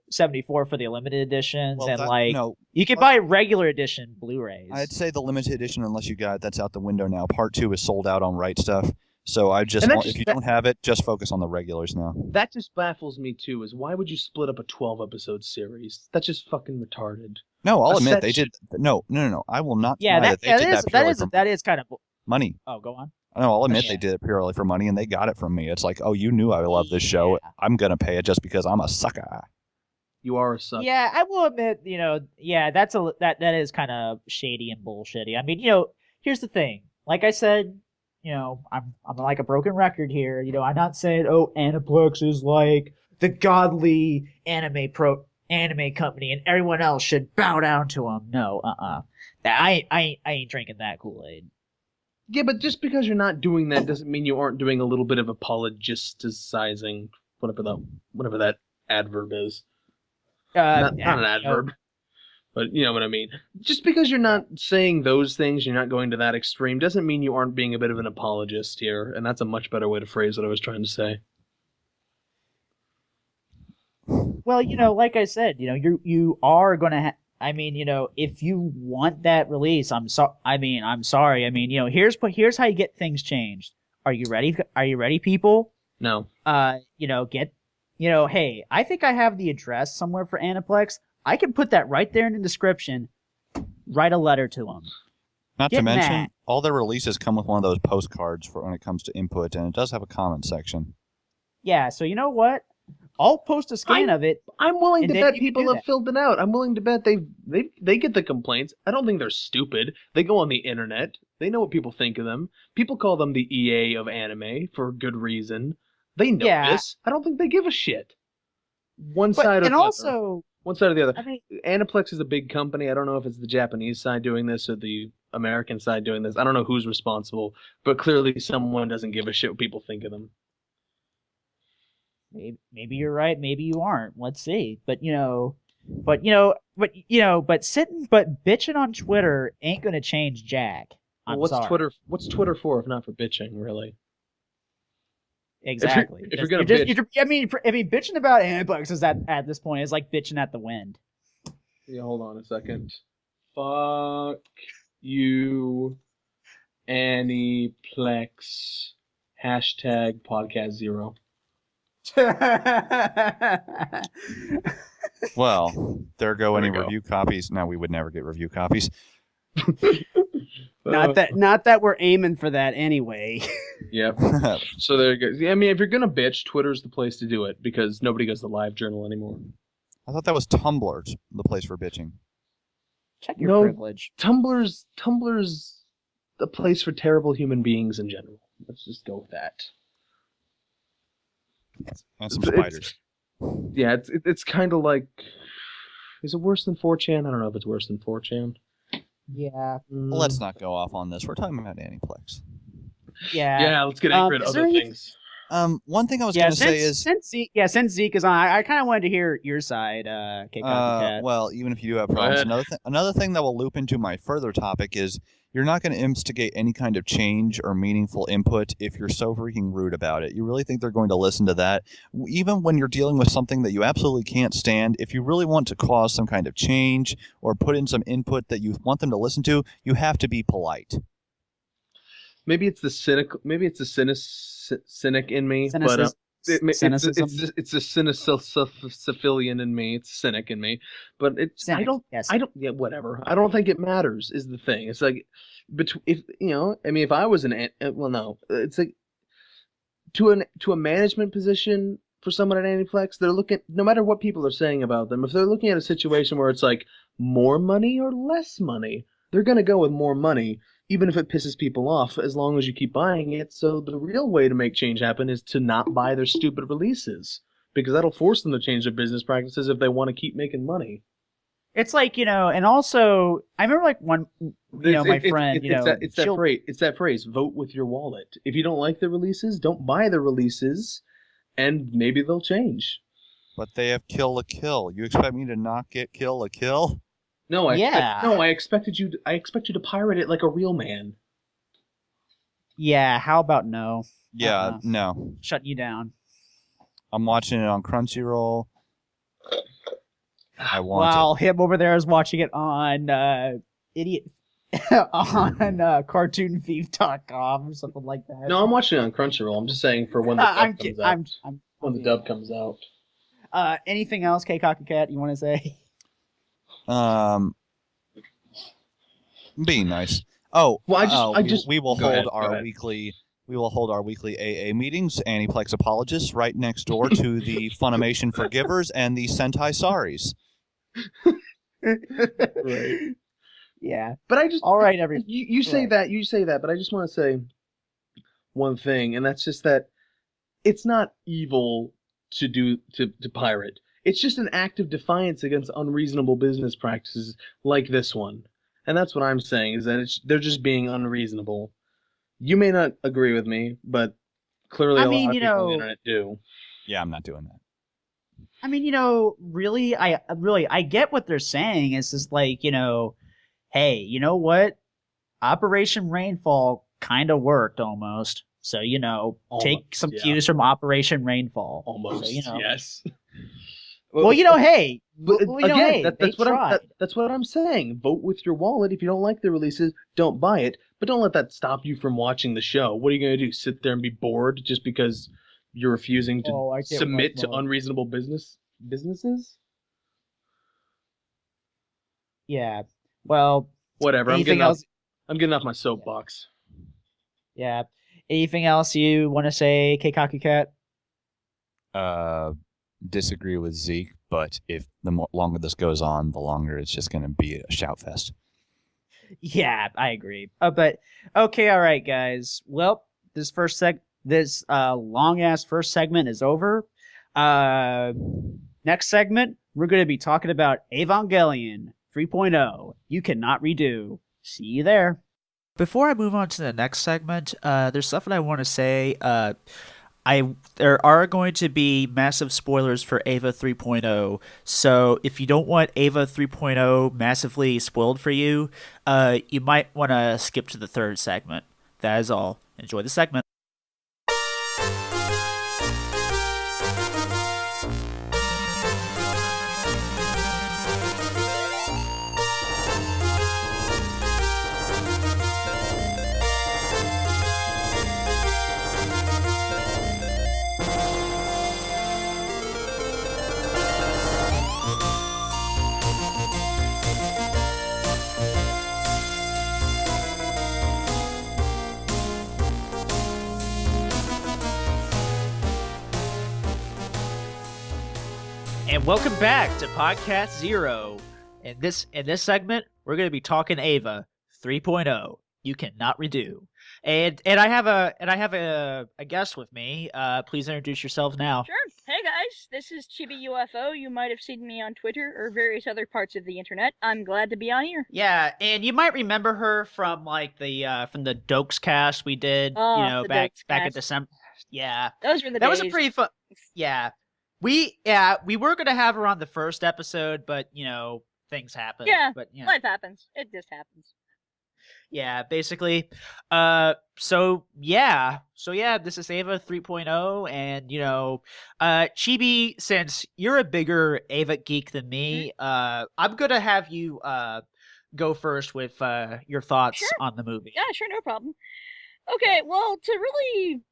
for the limited editions, well, you can buy regular edition Blu-rays. I'd say the limited edition, unless you got it, that's out the window now. Part 2 is sold out on Right Stuff. So if you don't have it, just focus on the regulars now. That just baffles me too. Is why would you split up a 12-episode series? That's just fucking retarded. No, I'll admit they did. No. I will not. Yeah, that is kind of money. Oh, go on. No, I'll admit they did it purely for money, and they got it from me. It's like, oh, you knew I love this show. I'm gonna pay it just because I'm a sucker. You are a sucker. Yeah, I will admit, that is kind of shady and bullshitty. I mean, here's the thing. Like I said. I'm like a broken record here. I'm not saying, Aniplex is like the godly anime company and everyone else should bow down to them. No, I ain't drinking that Kool-Aid. Yeah, but just because you're not doing that doesn't mean you aren't doing a little bit of apologisticizing, whatever that adverb is. Not an adverb. But you know what I mean. Just because you're not saying those things, you're not going to that extreme, doesn't mean you aren't being a bit of an apologist here. And that's a much better way to phrase what I was trying to say. Well, like I said, you are going to if you want that release, I'm sorry. Here's how you get things changed. Are you ready? Are you ready, people? No. Hey, I think I have the address somewhere for Aniplex. I can put that right there in the description. Write a letter to them. Not to mention, all their releases come with one of those postcards for when it comes to input, and it does have a comment section. Yeah, so you know what? I'll post a scan of it. I'm willing to bet people have filled it out. I'm willing to bet they get the complaints. I don't think they're stupid. They go on the internet. They know what people think of them. People call them the EA of anime for good reason. They know this. I don't think they give a shit. One side or the other. I mean, Aniplex is a big company. I don't know if it's the Japanese side doing this or the American side doing this. I don't know who's responsible, but clearly someone doesn't give a shit what people think of them. Maybe you're right. Maybe you aren't. Let's see. But bitching on Twitter ain't gonna change jack. What's Twitter for if not for bitching, really? Exactly. If you're gonna bitch, bitching about Aniplex is at this point is like bitching at the wind. Yeah, hold on a second. Fuck you, Aniplex. Hashtag podcast 0. Well, there go any review copies. No, we would never get review copies. Not that we're aiming for that anyway. Yep. So there you go. I mean, if you're gonna bitch, Twitter's the place to do it because nobody goes to live journal anymore. I thought that was Tumblr's the place for bitching. Check your privilege. Tumblr's the place for terrible human beings in general. Let's just go with that. And some spiders. It's kind of like. Is it worse than 4chan? I don't know if it's worse than 4chan. Yeah. Well, let's not go off on this. We're talking about Aniplex. Yeah. Yeah, let's get angry at other things. One thing I was going to say is since Zeke is on, I kind of wanted to hear your side, Keikakukat. Well, even if you do have problems, another thing that will loop into my further topic is you're not going to instigate any kind of change or meaningful input if you're so freaking rude about it. You really think they're going to listen to that? Even when you're dealing with something that you absolutely can't stand, if you really want to cause some kind of change or put in some input that you want them to listen to, you have to be polite. maybe it's the cynic in me, but Cynicism. it's the cynical in me. It's cynic in me, but it's Cynic, I don't yeah, whatever. I don't think it matters is the thing. It's like if if I was it's like to a management position for someone at Aniplex, they're looking, no matter what people are saying about them, if they're looking at a situation where it's like more money or less money, they're going to go with more money, even if it pisses people off, as long as you keep buying it. So the real way to make change happen is to not buy their stupid releases, because that'll force them to change their business practices if they want to keep making money. It's like, and also, I remember like one, my friend, it's that phrase, vote with your wallet. If you don't like the releases, don't buy the releases, and maybe they'll change. But they have Kill la Kill. You expect me to not get Kill la Kill? No, I expected you to pirate it like a real man. Yeah, how about no? Yeah, no. Shut you down. I'm watching it on Crunchyroll. While him over there is watching it on on cartoonvive.com or something like that. No, I'm watching it on Crunchyroll. I'm just saying for when the dub comes out. When the dub comes out. Anything else, Keikakukat, you want to say? Being nice. Oh, well, we will hold our weekly AA meetings, Aniplex apologists, right next door to the Funimation Forgivers and the Sentai Saris. Right. Yeah. But I just all right, you say that, but I just want to say one thing, and that's just that it's not evil to pirate. It's just an act of defiance against unreasonable business practices like this one. And that's what I'm saying, is that they're just being unreasonable. You may not agree with me, but clearly a lot of people on the internet do. Yeah, I'm not doing that. I mean, really, I get what they're saying. It's just like, hey, you know what? Operation Rainfall kind of worked almost. So, take some cues from Operation Rainfall. Almost, so, yes. Well, hey. That's what I'm saying. Vote with your wallet. If you don't like the releases, don't buy it. But don't let that stop you from watching the show. What are you going to do? Sit there and be bored just because you're refusing to submit to unreasonable businesses? Yeah. Well, whatever. I'm getting off my soapbox. Yeah. Anything else you want to say, Keikakukat? Disagree with Zeke, but if the longer this goes on, the longer it's just going to be a shout fest. Yeah, I agree. But okay, all right, guys. Well, this long ass first segment is over. Next segment, we're going to be talking about Evangelion 3.0. You cannot redo. See you there. Before I move on to the next segment, there's something I want to say. There are going to be massive spoilers for Eva 3.0, so if you don't want Eva 3.0 massively spoiled for you, you might want to skip to the third segment. That is all. Enjoy the segment. And welcome back to Podcast Zero. In this segment, we're going to be talking Eva 3.0. You cannot redo. And I have a guest with me. Please introduce yourself now. Sure. Hey guys, this is Chibi UFO. You might have seen me on Twitter or various other parts of the internet. I'm glad to be on here. Yeah, and you might remember her from like from the Dokes cast we did, back in December. Yeah, those were the days. That was a pretty fun. Yeah. We were gonna have her on the first episode, but things happen. Yeah, but life happens. It just happens. Yeah, basically. So yeah, this is Eva 3.0, and Chibi, since you're a bigger Eva geek than me, I'm gonna have you go first with your thoughts on the movie. Yeah, sure, no problem. Okay, well, to really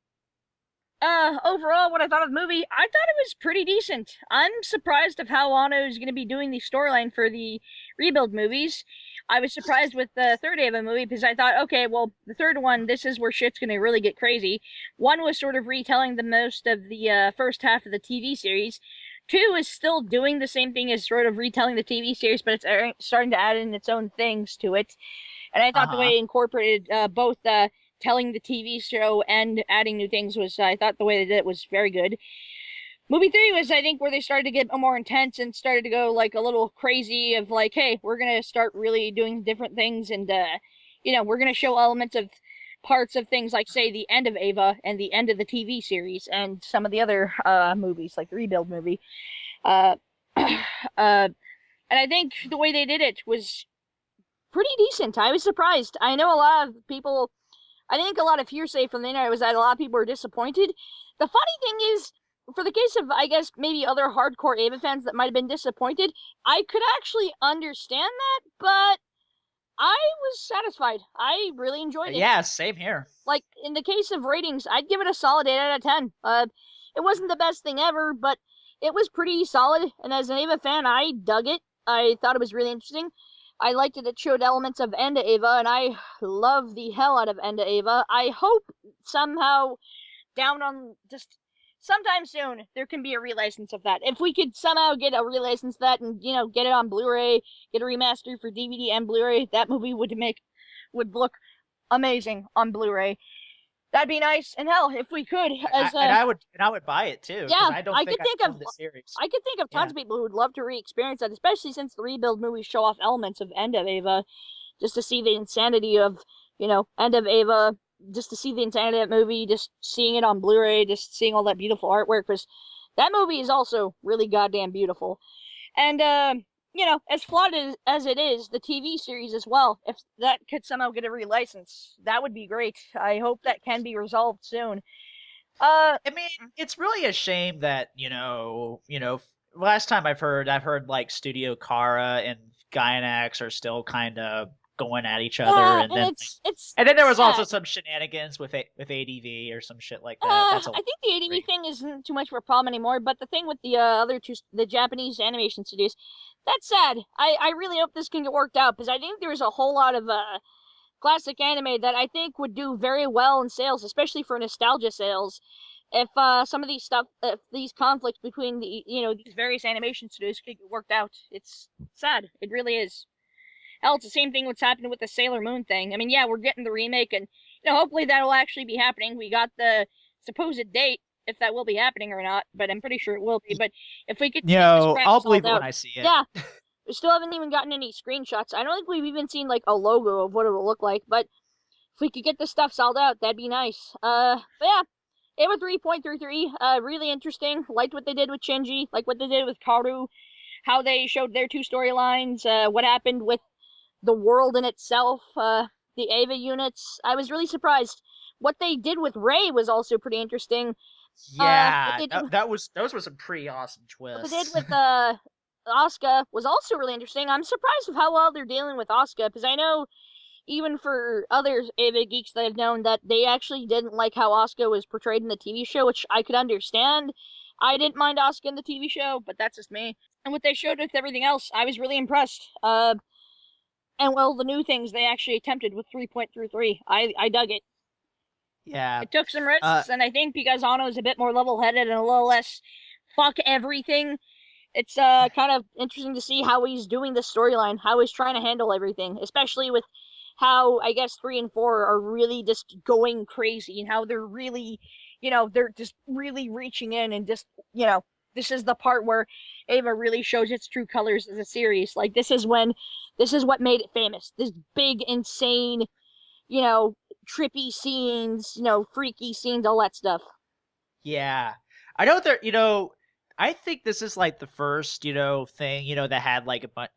overall what I thought of the movie, I thought it was pretty decent. I'm surprised of how Wano is going to be doing the storyline for the rebuild movies. I was surprised with the third Ava movie because I thought, okay, well, the third one, this is where shit's going to really get crazy. One was sort of retelling the most of the first half of the TV series. Two is still doing the same thing as sort of retelling the TV series, but it's starting to add in its own things to it. And I thought the way it incorporated both telling the TV show and adding new things was, I thought the way they did it was very good. Movie 3 was, I think, where they started to get more intense and started to go, like, a little crazy of, like, hey, we're gonna start really doing different things and, we're gonna show elements of parts of things like, say, the end of Ava and the end of the TV series and some of the other movies, like the Rebuild movie. And I think the way they did it was pretty decent. I was surprised. I know a lot of people, I think a lot of hearsay from the internet was that a lot of people were disappointed. The funny thing is, for the case of, I guess, maybe other hardcore Ava fans that might have been disappointed, I could actually understand that, but I was satisfied. I really enjoyed it. Yeah, same here. Like, in the case of ratings, I'd give it a solid 8 out of 10. It wasn't the best thing ever, but it was pretty solid, and as an Ava fan, I dug it. I thought it was really interesting. I liked it. It showed elements of Enda Ava, and I love the hell out of Enda Ava. I hope somehow just sometime soon there can be a relicense of that. If we could somehow get a relicense of that and, get it on Blu-ray, get a remaster for DVD and Blu-ray, that movie would look amazing on Blu-ray. That'd be nice. And hell, if we could, I would buy it too. Yeah, I could think of the series. I could think of tons of people who would love to re-experience that, especially since the rebuild movies show off elements of End of Ava, just to see the insanity of, End of Ava, just to see the insanity of that movie, just seeing it on Blu-ray, just seeing all that beautiful artwork, because that movie is also really goddamn beautiful. And as flawed as it is, the TV series as well, if that could somehow get a relicense, that would be great. I hope that can be resolved soon. I mean, it's really a shame that, last time I've heard like Studio Kara and Gainax are still kind of going at each other, and then there was also some shenanigans with ADV or some shit like that. I think the ADV thing isn't too much of a problem anymore, but the thing with the other two, the Japanese animation studios, that's sad. I really hope this can get worked out, because I think there's a whole lot of classic anime that I think would do very well in sales, especially for nostalgia sales, if some of if these conflicts between the these various animation studios could get worked out. It's sad. It really is. Hell, it's the same thing what's happening with the Sailor Moon thing. I mean, yeah, we're getting the remake, and hopefully that'll actually be happening. We got the supposed date, if that will be happening or not, but I'm pretty sure it will be. But if we could, I'll believe it when I see it. Yeah, we still haven't even gotten any screenshots. I don't think we've even seen like a logo of what it will look like. But if we could get this stuff sold out, that'd be nice. But yeah, it was 3.33. Really interesting. Liked what they did with Shinji. Like what they did with Kaoru. How they showed their two storylines. What happened with the world in itself, the Ava units. I was really surprised. What they did with Rei was also pretty interesting. Yeah, those were some pretty awesome twists. What they did with Asuka was also really interesting. I'm surprised of how well they're dealing with Asuka, because I know even for other Ava geeks that I've known that they actually didn't like how Asuka was portrayed in the TV show, which I could understand. I didn't mind Asuka in the TV show, but that's just me. And what they showed with everything else, I was really impressed. And well, the new things they actually attempted with 3.33, I dug it. Yeah. It took some risks, and I think because Ano's a bit more level-headed and a little less fuck everything, it's kind of interesting to see how he's doing the storyline, how he's trying to handle everything, especially with how, I guess, 3 and 4 are really just going crazy, and how they're really, they're just really reaching in and just, this is the part where Ava really shows its true colors as a series. Like, this is what made it famous. This big, insane, trippy scenes, freaky scenes, all that stuff. Yeah. I know there, I think this is like the first, thing, that had like a bunch,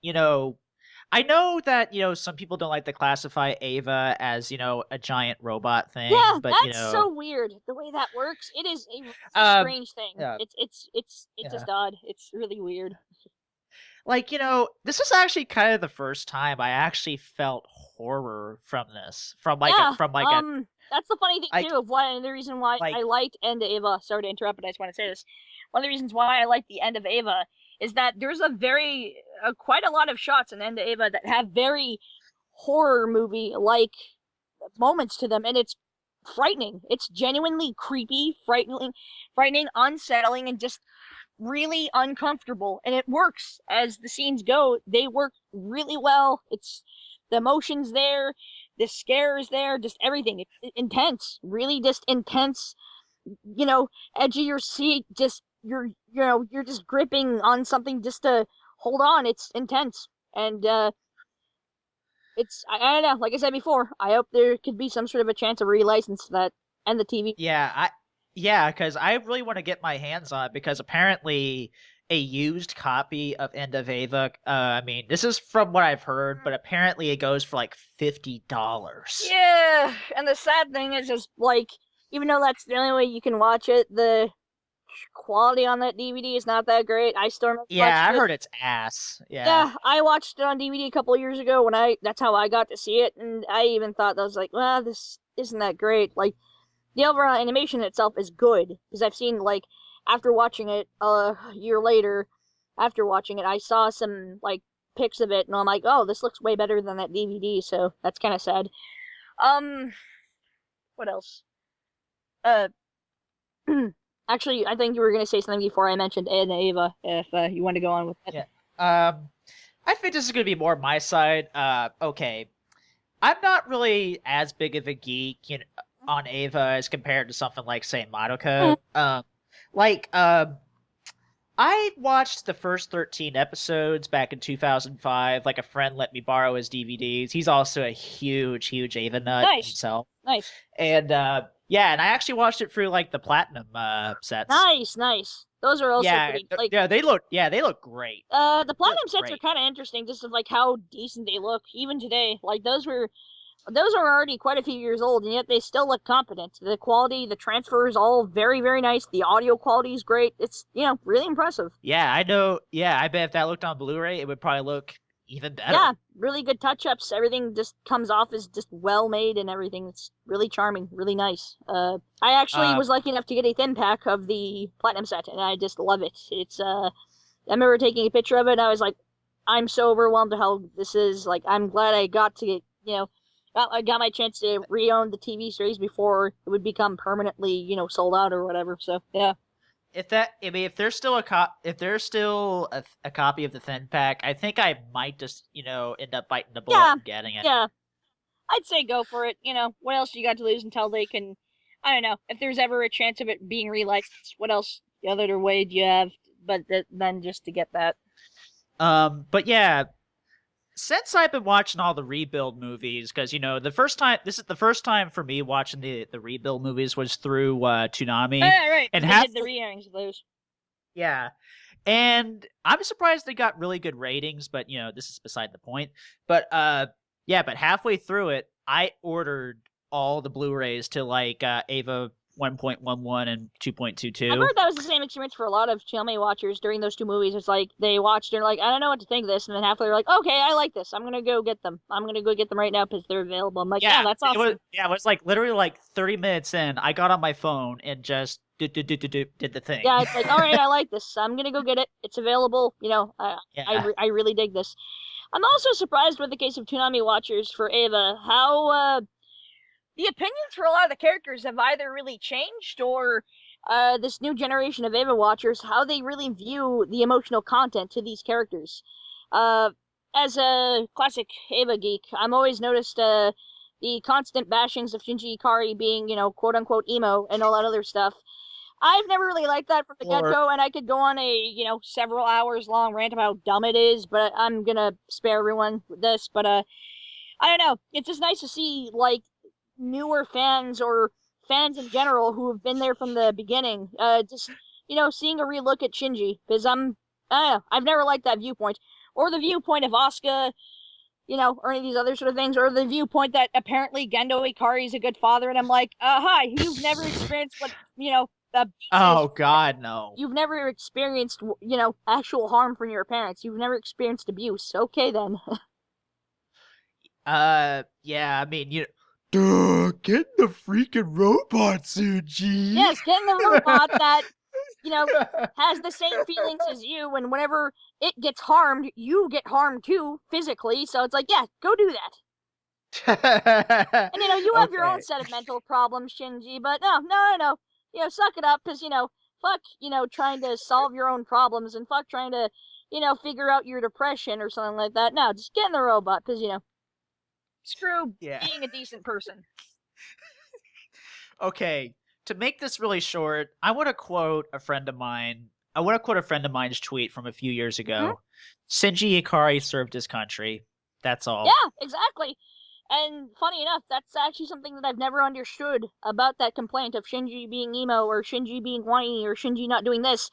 I know that, some people don't like to classify Ava as, a giant robot thing. Yeah, but, that's so weird, the way that works. It is a strange thing. Yeah. It's just odd. It's really weird. Like, this is actually kind of the first time I actually felt horror from this. From That's the funny thing too, of why, and the reason why I liked End of Eva. Sorry to interrupt, but I just want to say this. One of the reasons why I like the End of Eva is that there's quite a lot of shots in End of Eva that have very horror movie like moments to them, and it's frightening. It's genuinely creepy, frightening, unsettling, and just really uncomfortable. And it works as the scenes go. They work really well. It's the emotions there, the scares there, just everything. It's intense, really just intense. Edge of your seat, just you're just gripping on something just to hold on. It's intense, and I don't know. Like I said before, I hope there could be some sort of a chance of relicense that and the TV. Yeah, because I really want to get my hands on it, because apparently a used copy of End of Eva, I mean, this is from what I've heard, but apparently it goes for like $50. Yeah, and the sad thing is like, even though that's the only way you can watch it, the quality on that DVD is not that great. I heard it's ass. Yeah, I watched it on DVD a couple of years ago that's how I got to see it, and I even thought that was like, well, this isn't that great. Like, the overall animation itself is good, because I've seen, like, after watching it a year later, after watching it, I saw some, like, pics of it, and I'm like, oh, this looks way better than that DVD, so that's kind of sad. What else? Actually, I think you were going to say something before I mentioned Ed and Ava, if you want to go on with that. Yeah. I think this is going to be more my side. Okay. I'm not really as big of a geek, on Ava as compared to something like, say, Madoka. I watched the first 13 episodes back in 2005. Like, a friend let me borrow his DVDs. He's also a huge Ava nut himself. Nice. And, and I actually watched it through, like, the Platinum sets. Nice. Those are also pretty, like... Yeah, they look great. The Platinum sets are kind of interesting, just of, like, how decent they look, even today. Like, those are already quite a few years old, and yet they still look competent. The quality, the transfer is all very, very nice. The audio quality is great. It's, really impressive. Yeah, I know. Yeah, I bet if that looked on Blu-ray, it would probably look even better. Yeah, really good touch-ups. Everything just comes off as just well-made and everything. It's really charming, really nice. I actually was lucky enough to get a thin pack of the Platinum set, and I just love it. It's, I remember taking a picture of it, and I was like, I'm so overwhelmed at how this is. Like, I'm glad I got to get, I got my chance to re-own the TV series before it would become permanently, sold out or whatever. So yeah. If there's still a copy of the thin pack, I think I might just end up biting the bullet and getting it. Yeah, I'd say go for it. What else you got to lose until they can? I don't know. If there's ever a chance of it being relicensed, what else? The other way do you have? But then just to get that. But yeah. Since I've been watching all the Rebuild movies, because this is the first time for me watching the Rebuild movies was through Toonami. Right. And they did the re-airings of those. Yeah, and I'm surprised they got really good ratings, but this is beside the point. But but halfway through it, I ordered all the Blu-rays to like Ava 1.11 and 2.22. I heard that was the same experience for a lot of Toonami watchers during those two movies. It's like they watched and like, I don't know what to think of this, and then halfway they're like, okay, I like this. I'm gonna go get them. I'm gonna go get them right now because they're available. I'm like, yeah, that's awesome. It was like literally like 30 minutes in, I got on my phone and just did the thing. Yeah, it's like, all right, I like this. I'm gonna go get it. It's available. I really dig this. I'm also surprised with the case of Toonami watchers for Ava, how the opinions for a lot of the characters have either really changed or this new generation of Ava watchers, how they really view the emotional content to these characters. As a classic Ava geek, I'm always noticed the constant bashings of Shinji Ikari being, quote-unquote emo and all that other stuff. I've never really liked that from the get-go, and I could go on a, several hours long rant about how dumb it is, but I'm gonna spare everyone with this. But, I don't know. It's just nice to see, like, newer fans or fans in general who have been there from the beginning, just seeing a relook at Shinji, because I've never liked that viewpoint, or the viewpoint of Asuka, or any of these other sort of things, or the viewpoint that apparently Gendo Ikari is a good father, and I'm like, hi, you've never experienced what oh God, no. You've never experienced actual harm from your parents. You've never experienced abuse. Okay then. Yeah, I mean, Duh, get the freaking robot, Suji. Yes, getting the robot that, has the same feelings as you, and whenever it gets harmed, you get harmed too, physically, so it's like, yeah, go do that. And, you have your own set of mental problems, Shinji, but no. Suck it up, because, fuck, trying to solve your own problems, and fuck trying to, figure out your depression or something like that. No, just get in the robot, because, screw being a decent person. Okay, to make this really short, I want to quote a friend of mine. I want to quote a friend of mine's tweet from a few years ago. Shinji Ikari served his country. That's all. Yeah, exactly. And funny enough, that's actually something that I've never understood about that complaint of Shinji being emo, or Shinji being whiny, or Shinji not doing this.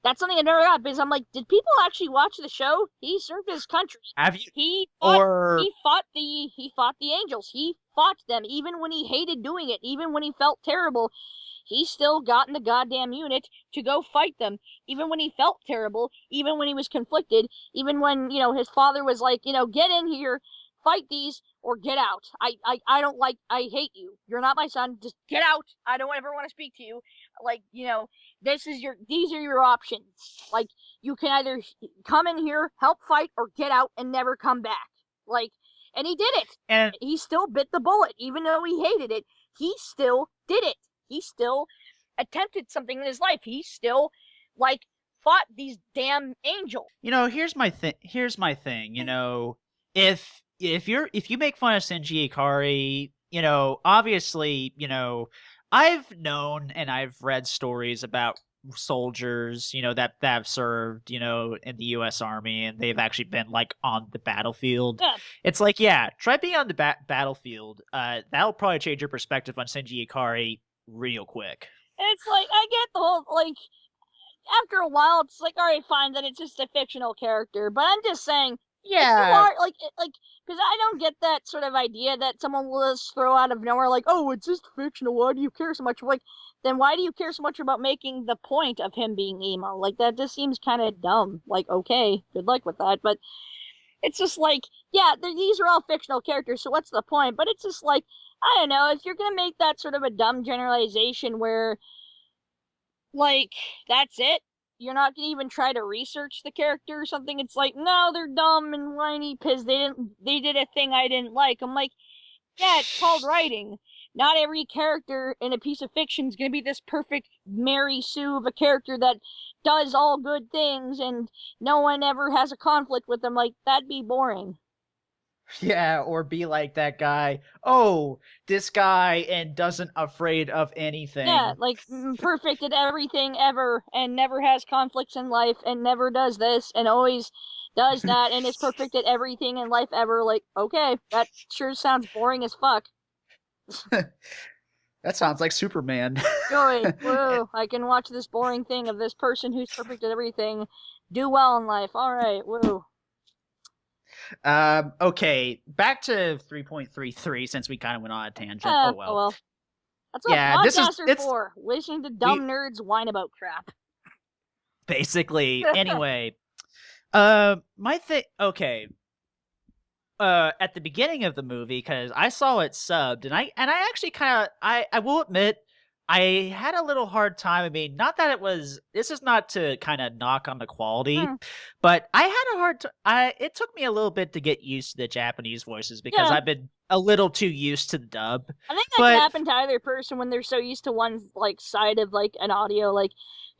That's something I never got, because I'm like, did people actually watch the show? He served his country. Have you? He fought the angels. He fought them, even when he hated doing it, even when he felt terrible. He still got in the goddamn unit to go fight them, even when he felt terrible, even when he was conflicted, even when, his father was like, get in here, fight these, or get out. I hate you. You're not my son. Just get out. I don't ever want to speak to you. Like, these are your options. Like, you can either come in here, help fight, or get out and never come back. Like, and he did it. And he still bit the bullet. Even though he hated it, he still did it. He still attempted something in his life. He still, fought these damn angels. Here's my thing. If you make fun of Shinji Ikari, obviously, I've known and I've read stories about soldiers, that have served, in the U.S. Army, and they've actually been on the battlefield. Yeah. It's try being on the battlefield. That'll probably change your perspective on Shinji Ikari real quick. It's I get the whole after a while, it's all right, fine, then it's just a fictional character. But I'm just saying, yeah, you are because I don't get that sort of idea that someone will just throw out of nowhere oh, it's just fictional. Why do you care so much? Then why do you care so much about making the point of him being emo? That just seems kind of dumb. Okay, good luck with that. But it's just these are all fictional characters, so what's the point? But it's just I don't know, if you're gonna make that sort of a dumb generalization where that's it, you're not gonna even try to research the character or something. It's no, they're dumb and whiny because they did a thing I didn't like. I'm yeah, it's called writing. Not every character in a piece of fiction is gonna be this perfect Mary Sue of a character that does all good things and no one ever has a conflict with them. That'd be boring. Yeah, or be like that guy. Oh, this guy and doesn't afraid of anything. Yeah, perfect at everything ever and never has conflicts in life and never does this and always does that and is perfect at everything in life ever. Okay, that sure sounds boring as fuck. That sounds like Superman. Joy, woo, I can watch this boring thing of this person who's perfect at everything do well in life. All right, woo. Okay, back to 3.33 since we kind of went on a tangent. Oh well. That's what podcasts are for. Listening to dumb nerds whine about crap. Basically. Anyway. My thing. Okay. At the beginning of the movie, because I saw it subbed, and I actually kind of I will admit I had a little hard time. I mean, not that this is not to kind of knock on the quality, but I had a hard time. It took me a little bit to get used to the Japanese voices because I've been a little too used to the dub. I think that can happen to either person when they're so used to one side of an audio.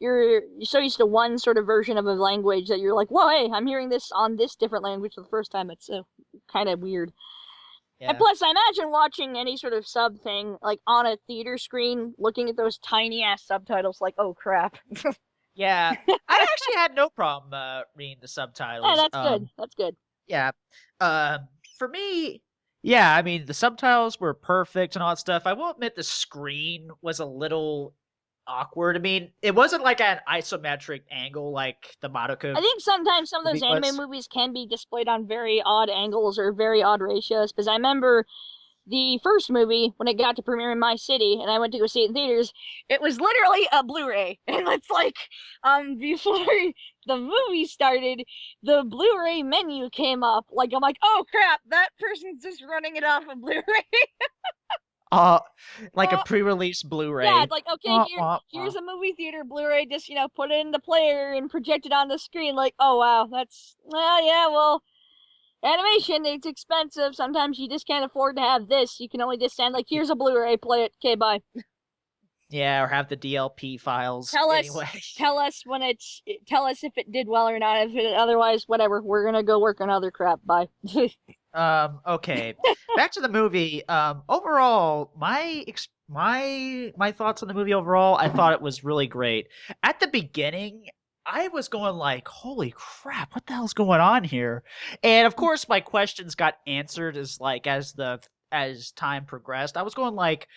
You're so used to one sort of version of a language that you're whoa, hey, I'm hearing this on this different language for the first time. It's kind of weird. Yeah. And plus, I imagine watching any sort of sub thing, on a theater screen, looking at those tiny-ass subtitles, oh, crap. Yeah. I actually had no problem reading the subtitles. Yeah, that's good. That's good. Yeah. For me, yeah, I mean, the subtitles were perfect and all that stuff. I will admit the screen was a little awkward. I mean, it wasn't an isometric angle like the Madoka. I think sometimes some of those anime movies can be displayed on very odd angles or very odd ratios, because I remember the first movie, when it got to premiere in my city, and I went to go see it in theaters, it was literally a Blu-ray. And it's before the movie started, the Blu-ray menu came up. I'm oh crap, that person's just running it off of Blu-ray. Like a Well, pre-release Blu-ray. Yeah, it's like, okay, Wah, here, wah, here's wah. a movie theater Blu-ray, just, put it in the player and project it on the screen. Like, oh, wow, well, animation, it's expensive. Sometimes you just can't afford to have this. You can only just send, like, here's a Blu-ray, play it, okay, bye. Yeah, or have the DLP files. Tell us, anyway. tell us if it did well or not. If it, otherwise, whatever, we're gonna go work on other crap, bye. Okay. Back to the movie. Overall, my thoughts on the movie overall, I thought it was really great. At the beginning, I was going like, "Holy crap, what the hell's going on here?" And of course, my questions got answered as time progressed. I was going like,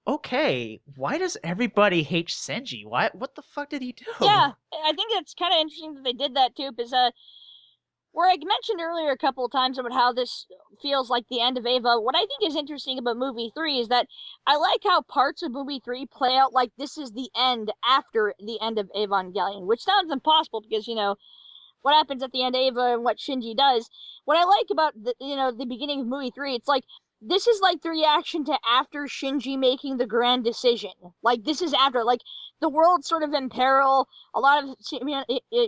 "Okay, why does everybody hate Senji? What the fuck did he do?" Yeah, I think it's kind of interesting that they did that too, because where I mentioned earlier a couple of times about how this feels like the end of Ava, what I think is interesting about movie 3 is that I like how parts of movie 3 play out like this is the end after the end of Evangelion, which sounds impossible because, what happens at the end of Ava and what Shinji does. What I like about the beginning of movie 3, it's like this is like the reaction to after Shinji making the grand decision. Like this is after, like the world's sort of in peril. A lot of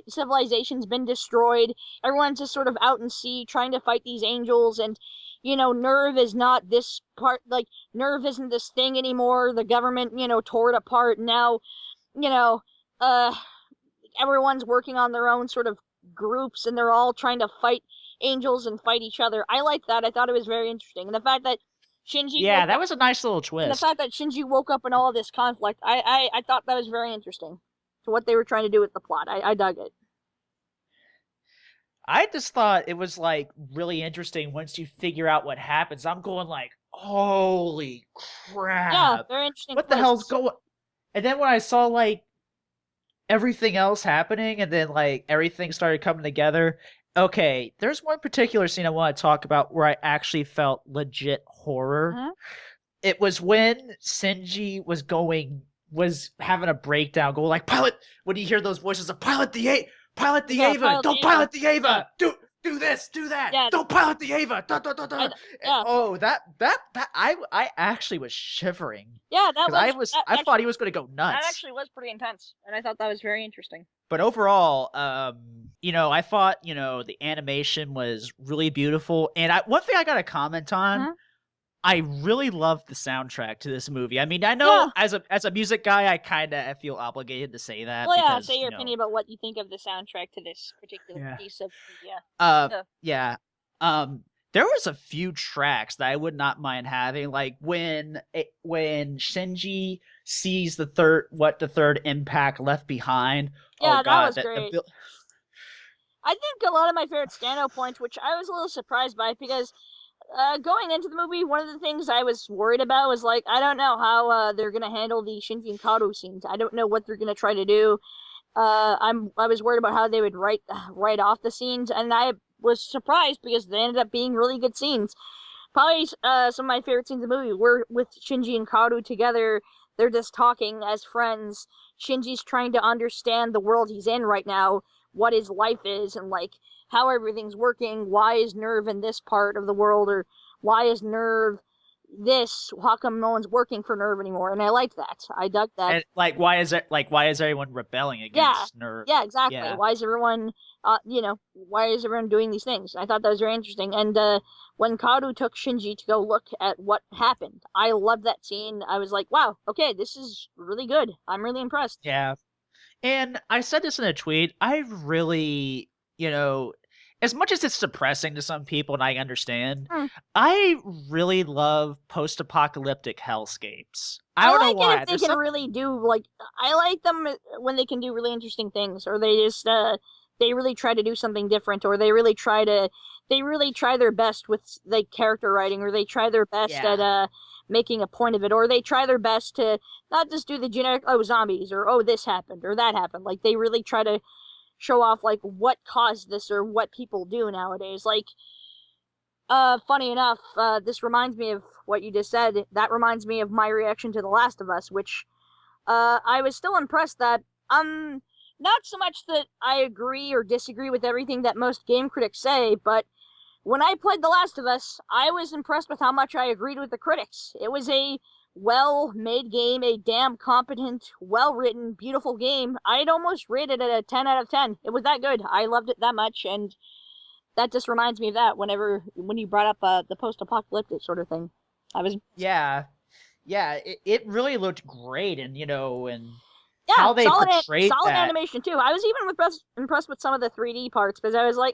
civilization's been destroyed. Everyone's just sort of out in sea trying to fight these angels, and Nerve is not this part. Like Nerve isn't this thing anymore. The government, tore it apart. Now, you know, everyone's working on their own sort of groups, and they're all trying to fight angels and fight each other. I like that. I thought it was very interesting, and the fact that Shinji that was a nice little twist. and the fact that Shinji woke up in all this conflict, I thought that was very interesting to what they were trying to do with the plot. I dug it. I just thought it was like really interesting once you figure out what happens. I'm going like, holy crap. Yeah, very interesting. What the hell's going? And then when I saw like everything else happening and then like everything started coming together. Okay, there's one particular scene I want to talk about where I actually felt legit horror. Uh-huh. It was when Senji was having a breakdown, going like, "Pilot!" When you hear those voices of "Pilot the Ava! Pilot the Ava! Don't pilot the Ava! Do this! Do that! Yeah. Don't pilot the Ava!" Yeah. Oh, that I actually was shivering. Yeah, I thought he was going to go nuts. That actually was pretty intense, and I thought that was very interesting. But overall, I thought, the animation was really beautiful. And one thing I got to comment on, Uh-huh. I really loved the soundtrack to this movie. I mean, I know as a music guy, I feel obligated to say that. Well, because, say your opinion about what you think of the soundtrack to this particular piece of there was a few tracks that I would not mind having, like when Shinji sees the third impact left behind. Yeah, oh God, that was great. I think a lot of my favorite standout points, which I was a little surprised by, because going into the movie, one of the things I was worried about was like, I don't know how they're gonna handle the Shinji and Kaoru scenes. I don't know what they're gonna try to do. I was worried about how they would write off the scenes, and I was surprised because they ended up being really good scenes. Probably some of my favorite scenes in the movie were with Shinji and Kaoru together. They're just talking as friends. Shinji's trying to understand the world he's in right now, what his life is, and like how everything's working. Why is Nerve in this part of the world, or why is Nerve this? How come no one's working for Nerve anymore? And I like that. I dug that. And like, why is everyone rebelling against Nerve? Yeah, exactly. Yeah. Why is everyone, why is everyone doing these things? I thought that was very interesting. And when Kaoru took Shinji to go look at what happened, I loved that scene. I was like, wow, okay, this is really good. I'm really impressed. Yeah. And I said this in a tweet. I really, as much as it's depressing to some people, and I understand, I really love post-apocalyptic hellscapes. I don't know why. If they can really do, like, I like them when they can do really interesting things, or they just, they really try to do something different, or they really try their best with, like, character writing, or they try their best at, making a point of it, or they try their best to not just do the generic, oh, zombies, or oh, this happened, or that happened. Like, they really try to show off, like, what caused this, or what people do nowadays. Like, funny enough, this reminds me of what you just said. That reminds me of my reaction to The Last of Us, which, I was still impressed that, not so much that I agree or disagree with everything that most game critics say, but when I played The Last of Us, I was impressed with how much I agreed with the critics. It was a well-made game, a damn competent, well-written, beautiful game. I'd almost rate it at a 10 out of 10. It was that good. I loved it that much, and that just reminds me of that when you brought up the post-apocalyptic sort of thing. Yeah, it really looked great, and how they portrayed solid that. animation too. I was even impressed with some of the 3D parts because I was like,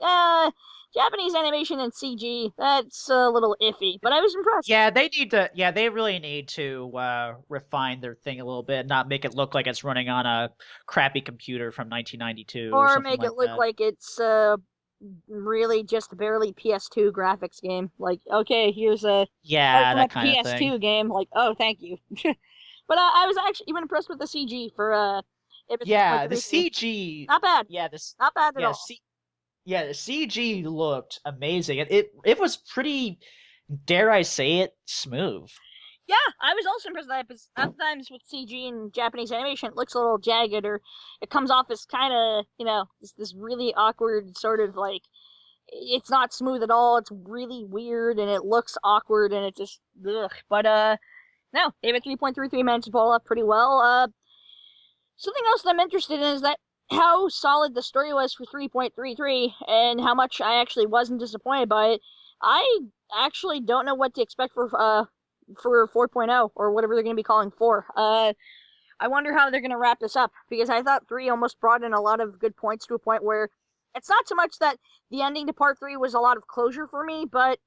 Japanese animation and CG, that's a little iffy, but I was impressed. Yeah, they really need to refine their thing a little bit, not make it look like it's running on a crappy computer from 1992 or something make like it look that. like it's really just barely PS2 graphics game. Like, okay, here's a that kind PS2 of thing. game. Like, oh, thank you. But I was actually even impressed with the CG for Yeah, the CG. not bad. Yeah, Not bad at all. Yeah, the CG looked amazing. It was pretty, dare I say it, smooth. Yeah, I was also impressed with that because sometimes with CG and Japanese animation, it looks a little jagged or it comes off as kind of, this really awkward sort of like, it's not smooth at all. It's really weird and it looks awkward and it just, ugh. But, no, gave it 3.33 minutes to pull up pretty well. Something else that I'm interested in is that how solid the story was for 3.33 and how much I actually wasn't disappointed by it. I actually don't know what to expect for 4.0 or whatever they're going to be calling 4. I wonder how they're going to wrap this up because I thought 3 almost brought in a lot of good points to a point where it's not so much that the ending to part 3 was a lot of closure for me, but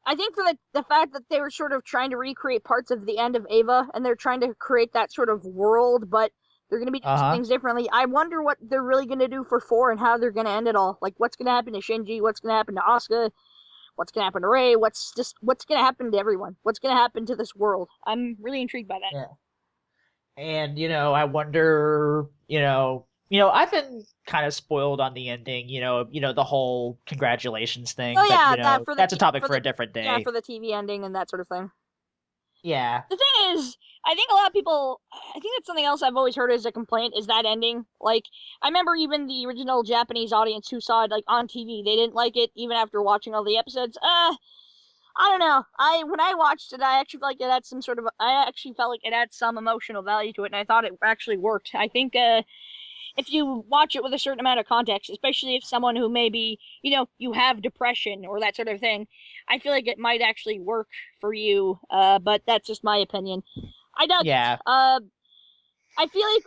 I think for the fact that they were sort of trying to recreate parts of the end of Ava and they're trying to create that sort of world, but they're going to be doing some things differently. I wonder what they're really going to do for 4 and how they're going to end it all. Like, what's going to happen to Shinji? What's going to happen to Asuka? What's going to happen to Rei? What's going to happen to everyone? What's going to happen to this world? I'm really intrigued by that. Yeah. And, I wonder, I've been kind of spoiled on the ending, the whole congratulations thing. Oh, yeah, that's a topic for a different day. Yeah, for the TV ending and that sort of thing. Yeah. The thing is, I think that's something else I've always heard as a complaint is that ending. Like, I remember even the original Japanese audience who saw it, like, on TV, they didn't like it even after watching all the episodes. I don't know. When I watched it, I actually felt like it had some emotional value to it, and I thought it actually worked. I think, if you watch it with a certain amount of context, especially if someone who maybe, you have depression or that sort of thing, I feel like it might actually work for you, but that's just my opinion. I dug it. I feel like,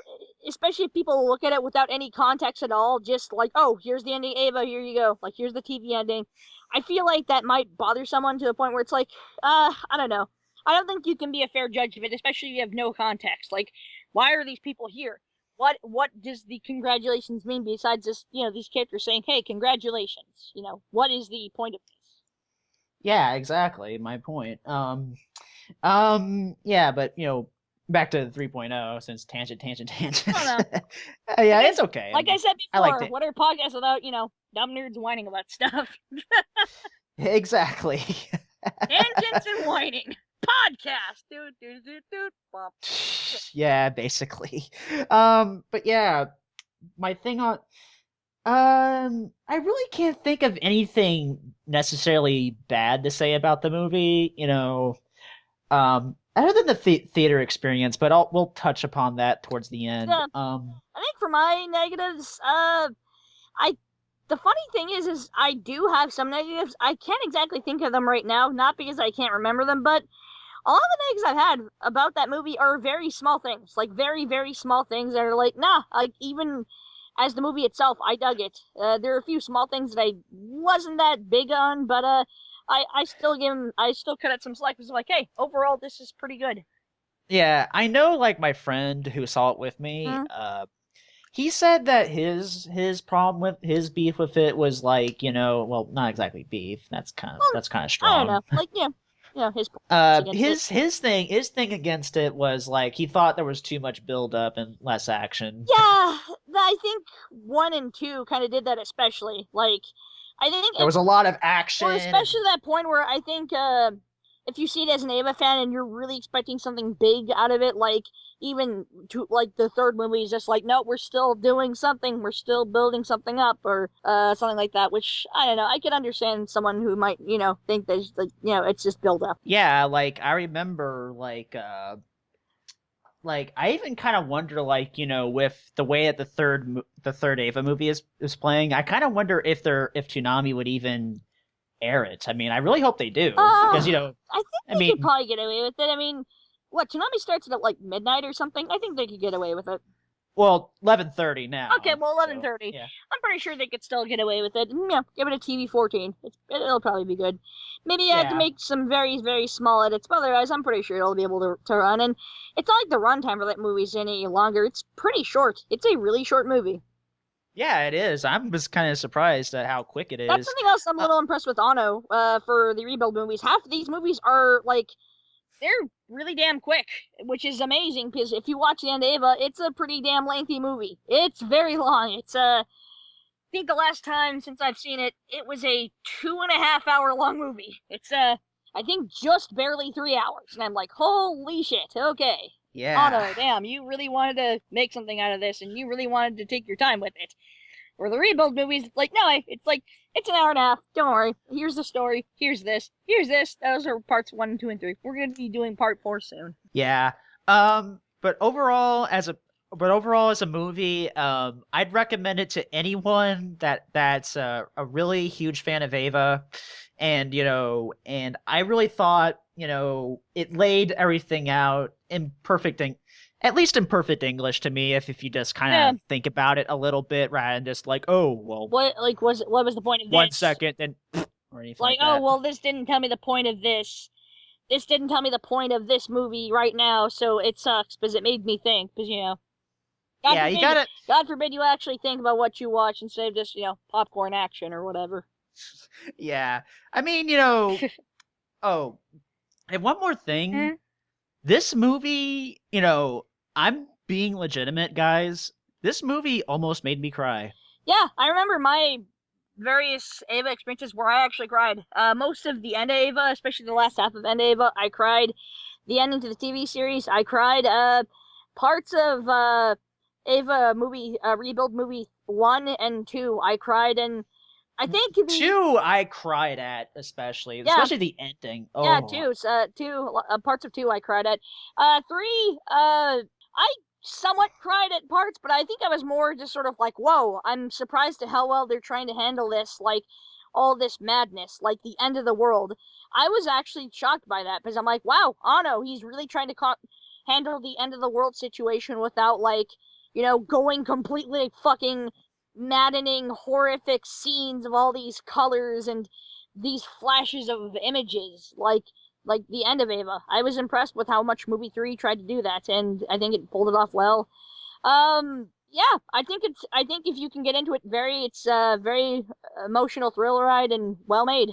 especially if people look at it without any context at all, just like, oh, here's the ending, Ava, here you go. Like, here's the TV ending. I feel like that might bother someone to the point where it's like, I don't know. I don't think you can be a fair judge of it, especially if you have no context. Like, why are these people here? What does the congratulations mean besides just, these characters saying, hey, congratulations? What is the point of this? Yeah, exactly. My point. Yeah, but, back to 3.0, since tangent. I don't know. Yeah, it's okay. Like I said before, I liked it. what are podcasts without, dumb nerds whining about stuff? Exactly. Tangents and whining. Podcast. Bop. Yeah, basically. But yeah, my thing on I really can't think of anything necessarily bad to say about the movie, other than the theater experience, but we'll touch upon that towards the end. Yeah. I think for my negatives, the funny thing is I do have some negatives. I can't exactly think of them right now, not because I can't remember them, but a lot of the negatives I've had about that movie are very small things, like very, very small things that are like, nah, like even as the movie itself, I dug it. There are a few small things that I wasn't that big on, but I still cut out some slack because I'm like, hey, overall, this is pretty good. Yeah, I know, like, my friend who saw it with me, he said that his problem with his beef with it was like, well, not exactly beef. That's kind of strong. I don't know, like, his thing against it was like he thought there was too much build up and less action. Yeah, I think 1 and 2 kind of did that especially. Like, I think there was a lot of action, or especially that point where I think if you see it as an Eva fan and you're really expecting something big out of it, like even to like the third movie is just like, no, we're still doing something, we're still building something up, or something like that. Which I don't know. I could understand someone who might think that it's just build up. Yeah, like I remember like I even kind of wonder, like, with the way that the third Ava movie is playing, I kind of wonder if Toonami would even air it. I mean, I really hope they do, because I think they could probably get away with it. I mean, what, Toonami starts at like midnight or something? I think they could get away with it. Well, 11:30 now. Okay, well, 11:30. So, yeah. I'm pretty sure they could still get away with it. Yeah, give it a TV 14. It'll probably be good. Maybe you have to make some very, very small edits, but otherwise, I'm pretty sure it'll be able to run. And it's not like the runtime for that movie's any longer. It's pretty short. It's a really short movie. Yeah, it is. I was kind of surprised at how quick it is. That's something else I'm a little impressed with Anno for the rebuild movies. Half of these movies are like, they're really damn quick, which is amazing, because if you watch the end of Ava, it's a pretty damn lengthy movie. It's very long. It's I think the last time since I've seen it, it was a 2.5 hour long movie. It's I think just barely 3 hours, and I'm like, holy shit, okay. Yeah. Anno, damn, you really wanted to make something out of this, and you really wanted to take your time with it. Or the rebuild movies, like, no, it's like, it's an hour and a half. Don't worry. Here's the story. Here's this. Here's this. Those are parts 1, 2, and 3. We're going to be doing part 4 soon. Yeah. But overall, as a movie, I'd recommend it to anyone that's a really huge fan of Ava, and I really thought, it laid everything out in at least in perfect English to me, if you just kind of think about it a little bit, rather than just like, oh, well, what was the point of this? 1 second, then or anything like that. Oh, well, this didn't tell me the point of this. This didn't tell me the point of this movie right now, so it sucks, because it made me think, because, God forbid you actually think about what you watch instead of just, popcorn action or whatever. Yeah. I mean, oh, and one more thing. Mm-hmm. This movie, I'm being legitimate, guys. This movie almost made me cry. Yeah, I remember my various Ava experiences where I actually cried. Most of the end of Ava, especially the last half of end of Ava, I cried. The ending to the TV series, I cried. Parts of Ava movie, Rebuild movie 1 and 2, I cried, and I think 2 I cried at, especially the ending. Oh. Yeah, 2, parts of 2 I cried at. 3, I somewhat cried at parts, but I think I was more just sort of like, whoa, I'm surprised at how well they're trying to handle this, like, all this madness, like the end of the world. I was actually shocked by that, because I'm like, wow, Anno, he's really trying to handle the end of the world situation without, like, going completely fucking maddening, horrific scenes of all these colors and these flashes of images, like the end of Ava. I was impressed with how much movie 3 tried to do that, and I think it pulled it off well. Yeah, I think if you can get into it, it's a very emotional thriller ride and well made.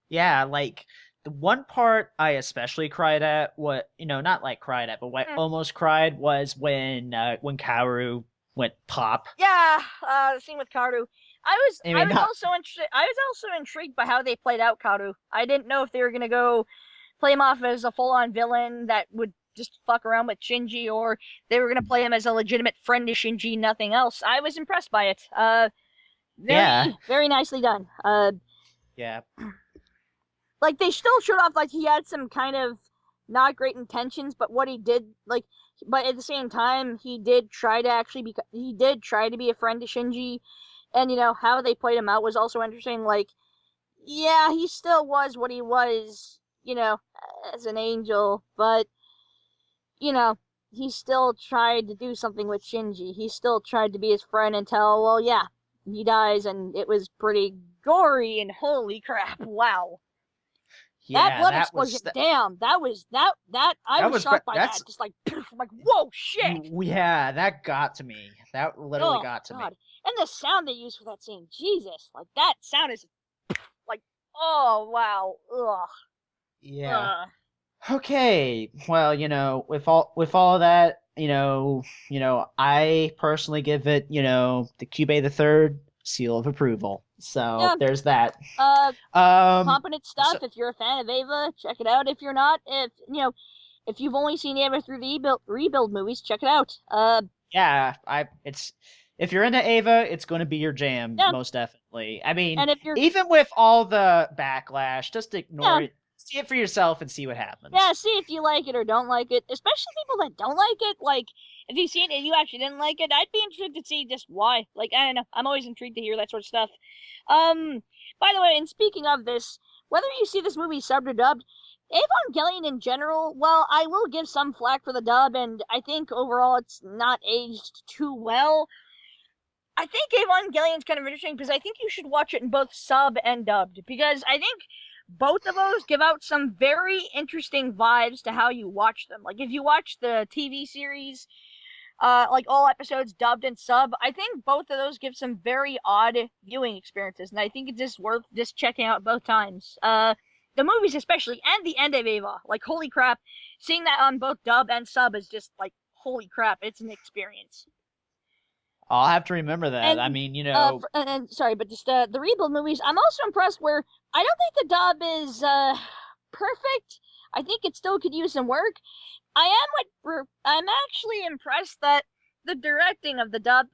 Yeah, like the one part I especially cried at, not like cried at, but what almost cried was when Kaoru went pop. Yeah, the scene with Kaoru. I was also intrigued by how they played out Kaoru. I didn't know if they were gonna go play him off as a full-on villain that would just fuck around with Shinji, or they were gonna play him as a legitimate friend to Shinji, nothing else. I was impressed by it. Very nicely done. Yeah. Like, they still showed off like he had some kind of not great intentions, but what he did, like, but at the same time, he did try to be a friend to Shinji, and how they played him out was also interesting. Like, yeah, he still was what he was, as an angel, but he still tried to do something with Shinji. He still tried to be his friend until, well, yeah, he dies, and it was pretty gory, and holy crap, wow. Yeah, that blood explosion, damn, I was shocked by that. Just like, I'm like, whoa, shit. Yeah, that got to me. That literally got to me. And the sound they used for that scene, Jesus, like that sound is like, oh wow, ugh. Yeah. Okay, well, with all of that, I personally give it, the Cube the Third seal of approval. So there's that. Competent stuff. So, if you're a fan of Ava, check it out. If you're not, if you've only seen Ava through the rebuild movies, check it out. Yeah, if you're into Ava, it's going to be your jam, most definitely. I mean, and if you're, even with all the backlash, just ignore it. See it for yourself and see what happens. Yeah, see if you like it or don't like it. Especially people that don't like it. Like, if you've seen it and you actually didn't like it, I'd be interested to see just why. Like, I don't know. I'm always intrigued to hear that sort of stuff. By the way, and speaking of this, whether you see this movie subbed or dubbed, Evangelion in general, well, I will give some flack for the dub, and I think overall it's not aged too well. I think Evangelion's kind of interesting because I think you should watch it in both sub and dubbed, because I think both of those give out some very interesting vibes to how you watch them. Like, if you watch the TV series, like all episodes dubbed and sub, I think both of those give some very odd viewing experiences, and I think it's just worth just checking out both times. The movies especially, and the end of Ava, like, holy crap, seeing that on both dub and sub is just, like, holy crap, it's an experience. I'll have to remember that. And, I mean, you know... sorry, but just the rebuild movies, I'm also impressed where I don't think the dub is perfect. I think it still could use some work. I'm actually impressed that the direction of the dub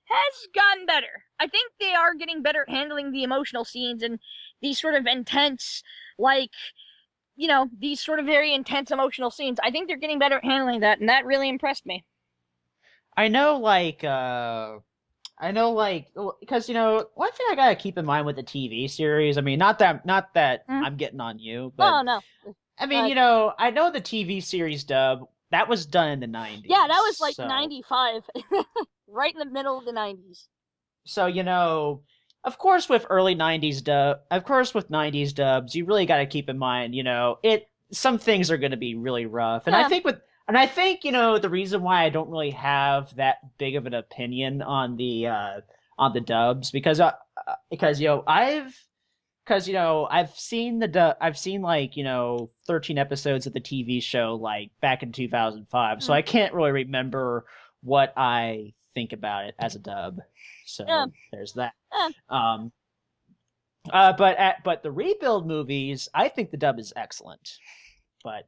has gotten better. I think they are getting better at handling the emotional scenes and these sort of intense, like, these sort of very intense emotional scenes. I think they're getting better at handling that, and that really impressed me. I know, because, one thing I gotta keep in mind with the TV series, I mean, not that I'm getting on you, but... Oh, no. I mean, I know the TV series dub, that was done in the 90s. Yeah, that was, 95. Right in the middle of the 90s. So, of course with 90s dubs, you really gotta keep in mind, some things are gonna be really rough. And I think the reason why I don't really have that big of an opinion on the dubs, because I've seen 13 episodes of the TV show back in 2005, so I can't really remember what I think about it as a dub. So there's that. But the rebuild movies, I think the dub is excellent. But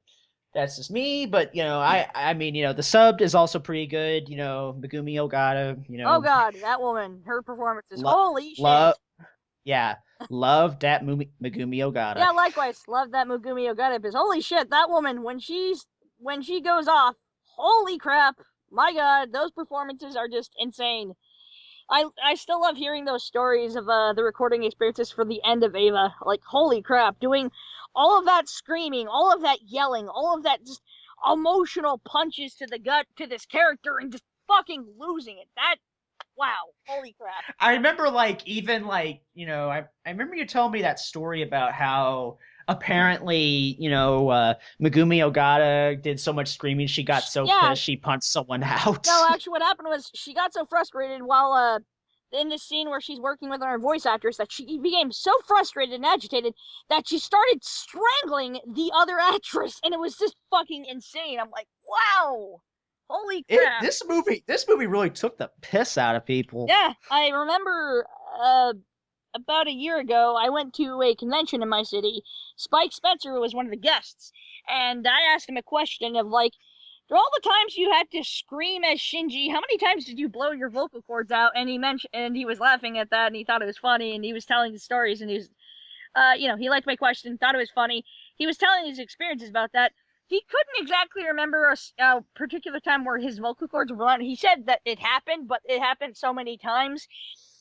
that's just me. But I mean, the subbed is also pretty good. Megumi Ogata. Oh God, that woman, her performance is holy shit. Yeah, love that Megumi Ogata. Yeah, likewise, love that Megumi Ogata, because holy shit, that woman, when she goes off, holy crap, my God, those performances are just insane. I still love hearing those stories of the recording experiences for the end of Ava. Like, holy crap, doing all of that screaming, all of that yelling, all of that just emotional punches to the gut to this character and just fucking losing it. Wow, holy crap. I remember, I remember you telling me that story about how apparently, Megumi Ogata did so much screaming, she got so pissed she punched someone out. No, actually what happened was she got so frustrated while in this scene where she's working with her voice actress that she became so frustrated and agitated that she started strangling the other actress, and it was just fucking insane. I'm like, wow. Holy crap. This movie really took the piss out of people. Yeah, I remember about a year ago, I went to a convention in my city. Spike Spencer was one of the guests, and I asked him a question of, through all the times you had to scream as Shinji, how many times did you blow your vocal cords out? And he was laughing at that, and he thought it was funny, and he was telling the stories, and he was, he liked my question, thought it was funny. He was telling his experiences about that. He couldn't exactly remember a particular time where his vocal cords were blown. He said that it happened, but it happened so many times.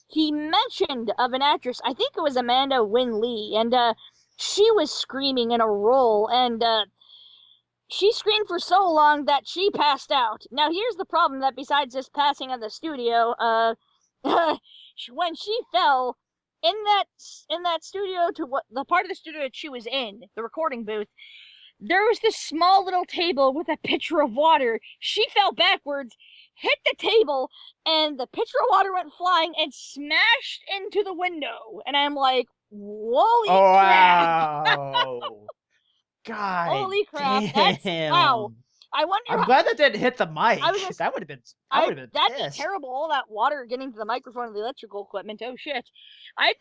He mentioned of an actress, I think it was Amanda Wynn Lee, and she was screaming in a role, and she screamed for so long that she passed out. Now, here's the problem, that besides just passing on the studio, when she fell in that studio to the part of the studio that she was in, the recording booth, there was this small little table with a pitcher of water. She fell backwards, hit the table, and the pitcher of water went flying and smashed into the window. And I'm like, holy crap. Wow. God. Holy crap. Damn. Wow. I wonder. I'm glad that didn't hit the mic. That'd be be terrible. All that water getting to the microphone and the electrical equipment. Oh shit! That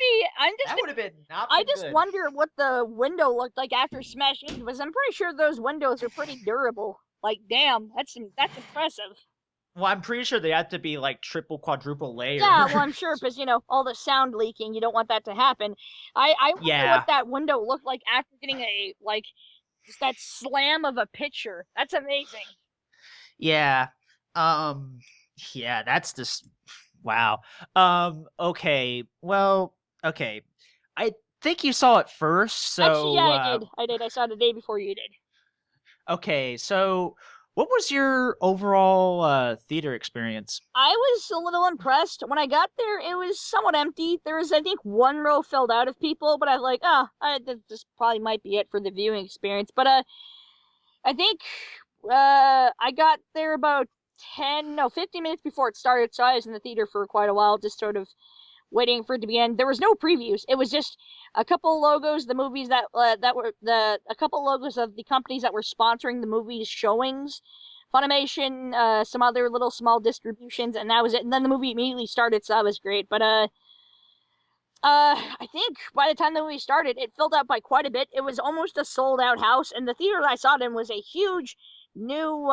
would have been not. I just wonder what the window looked like after smashing into it, because I'm pretty sure those windows are pretty durable. Like, damn, that's impressive. Well, I'm pretty sure they have to be like triple, quadruple layer. Yeah, well, I'm sure, because, all the sound leaking, you don't want that to happen. I wonder what that window looked like after getting just that slam of a pitcher. That's amazing. Yeah. Yeah, that's just, wow. Okay. Well, okay. I think you saw it first, so... Actually, yeah, I did. I saw it the day before you did. Okay, so... What was your overall theater experience? I was a little impressed. When I got there, it was somewhat empty. There was, I think, one row filled out of people, but I was like, this probably might be it for the viewing experience. But I think I got there about 15 minutes before it started, so I was in the theater for quite a while, just sort of waiting for it to begin. There was no previews. It was just a couple logos, the movies that were a couple logos of the companies that were sponsoring the movie's showings, Funimation, some other little small distributions, and that was it. And then the movie immediately started, so that was great. But I think by the time the movie started, it filled out by quite a bit. It was almost a sold out house, and the theater that I saw it in was a huge, new,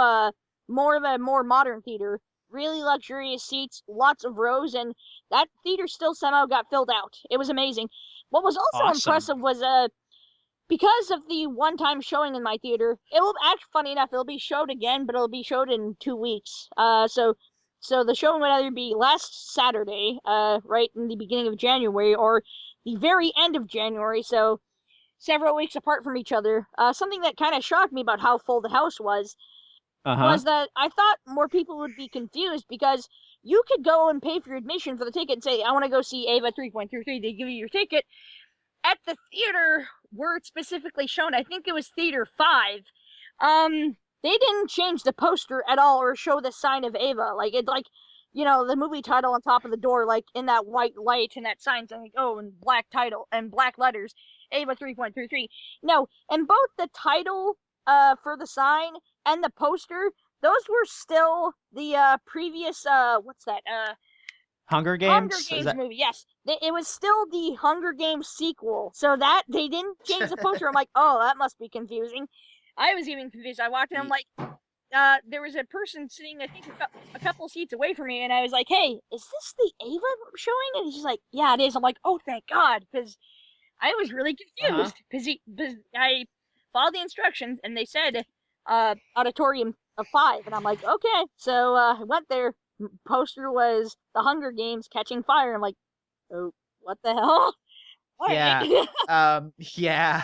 more modern theater. Really luxurious seats, lots of rows, and that theater still somehow got filled out. It was amazing. What was also impressive was because of the one-time showing in my theater, it will actually, funny enough, it'll be showed again, but it'll be showed in 2 weeks. So the showing would either be last Saturday, right in the beginning of January, or the very end of January, so several weeks apart from each other. Something that kind of shocked me about how full the house was that I thought more people would be confused, because you could go and pay for your admission for the ticket and say, I want to go see Ava 3.33. They give you your ticket. At the theater where it's specifically shown, I think it was Theater 5, they didn't change the poster at all or show the sign of Ava. The movie title on top of the door, like in that white light and that sign saying, in black title and black letters, Ava 3.33. No, and both the title for the sign and the poster, those were still the previous Hunger Games? Movie. Yes, it was still the Hunger Games sequel, so that they didn't change the poster. I'm like, oh, that must be confusing. I was even confused. I walked in, I'm like, there was a person sitting, I think, a couple seats away from me, and I was like, hey, is this the Ava showing? And he's like, yeah, it is. I'm like, oh, thank God, because I was really confused, because I followed the instructions, and they said auditorium of 5, and I'm like, okay. So I went there. Poster was the Hunger Games catching fire. I'm like, oh, what the hell? Yeah. Yeah.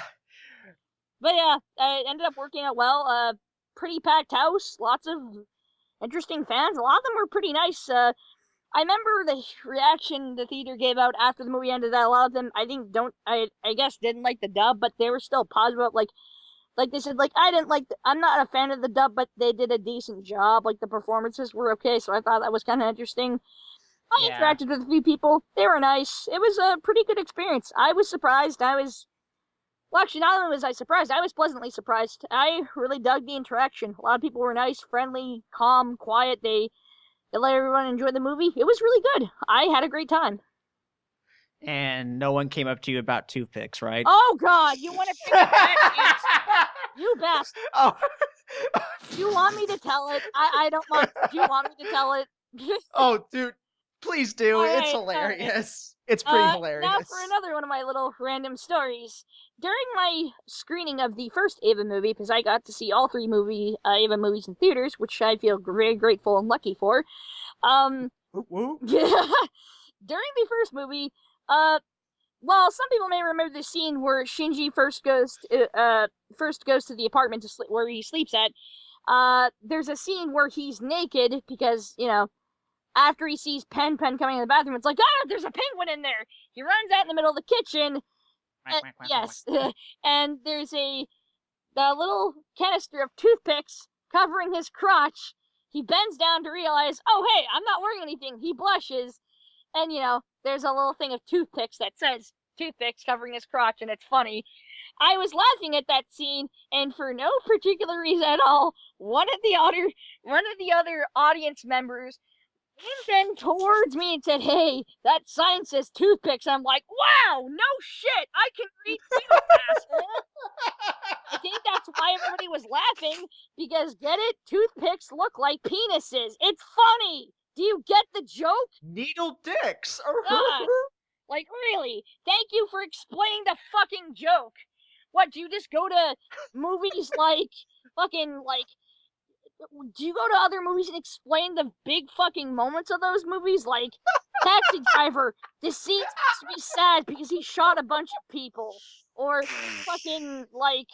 But yeah, it ended up working out well. Pretty packed house, lots of interesting fans. A lot of them were pretty nice. I remember the reaction the theater gave out after the movie ended. That a lot of them, I guess, didn't like the dub, but they were still positive. Like they said, I'm not a fan of the dub, but they did a decent job. Like, the performances were okay, so I thought that was kind of interesting. I interacted with a few people. They were nice. It was a pretty good experience. I was surprised. Actually, not only was I surprised, I was pleasantly surprised. I really dug the interaction. A lot of people were nice, friendly, calm, quiet. They let everyone enjoy the movie. It was really good. I had a great time. And no one came up to you about toothpicks, right? Oh, God, you want to pick that? You bastard. Oh. Do you want me to tell it? I don't want... Do you want me to tell it? Oh, dude, please do. Right, it's hilarious. It's pretty hilarious. Now for another one of my little random stories. During my screening of the first Ava movie, because I got to see all 3 Ava movies in theaters, which I feel very grateful and lucky for. Woo. During the first movie, some people may remember the scene where Shinji first goes to the apartment to sleep, where he sleeps at. There's a scene where he's naked because, after he sees Pen coming in the bathroom, it's like, there's a penguin in there. He runs out in the middle of the kitchen. Yes, and there's the little canister of toothpicks covering his crotch. He bends down to realize, oh, hey, I'm not wearing anything. He blushes, and, there's a little thing of toothpicks that says toothpicks covering his crotch, and it's funny. I was laughing at that scene, and for no particular reason at all, one of the other audience members leaned in towards me and said, "Hey, that sign says toothpicks." I'm like, "Wow, no shit, I can read too, asshole." I think that's why everybody was laughing, because get it? Toothpicks look like penises. It's funny. Do you get the joke? Needle dicks. Like, really? Thank you for explaining the fucking joke. What, do you just go to movies like fucking, like, do you go to other movies and explain the big fucking moments of those movies? Like, Taxi Driver, this scene has to be sad because he shot a bunch of people. Or fucking, like,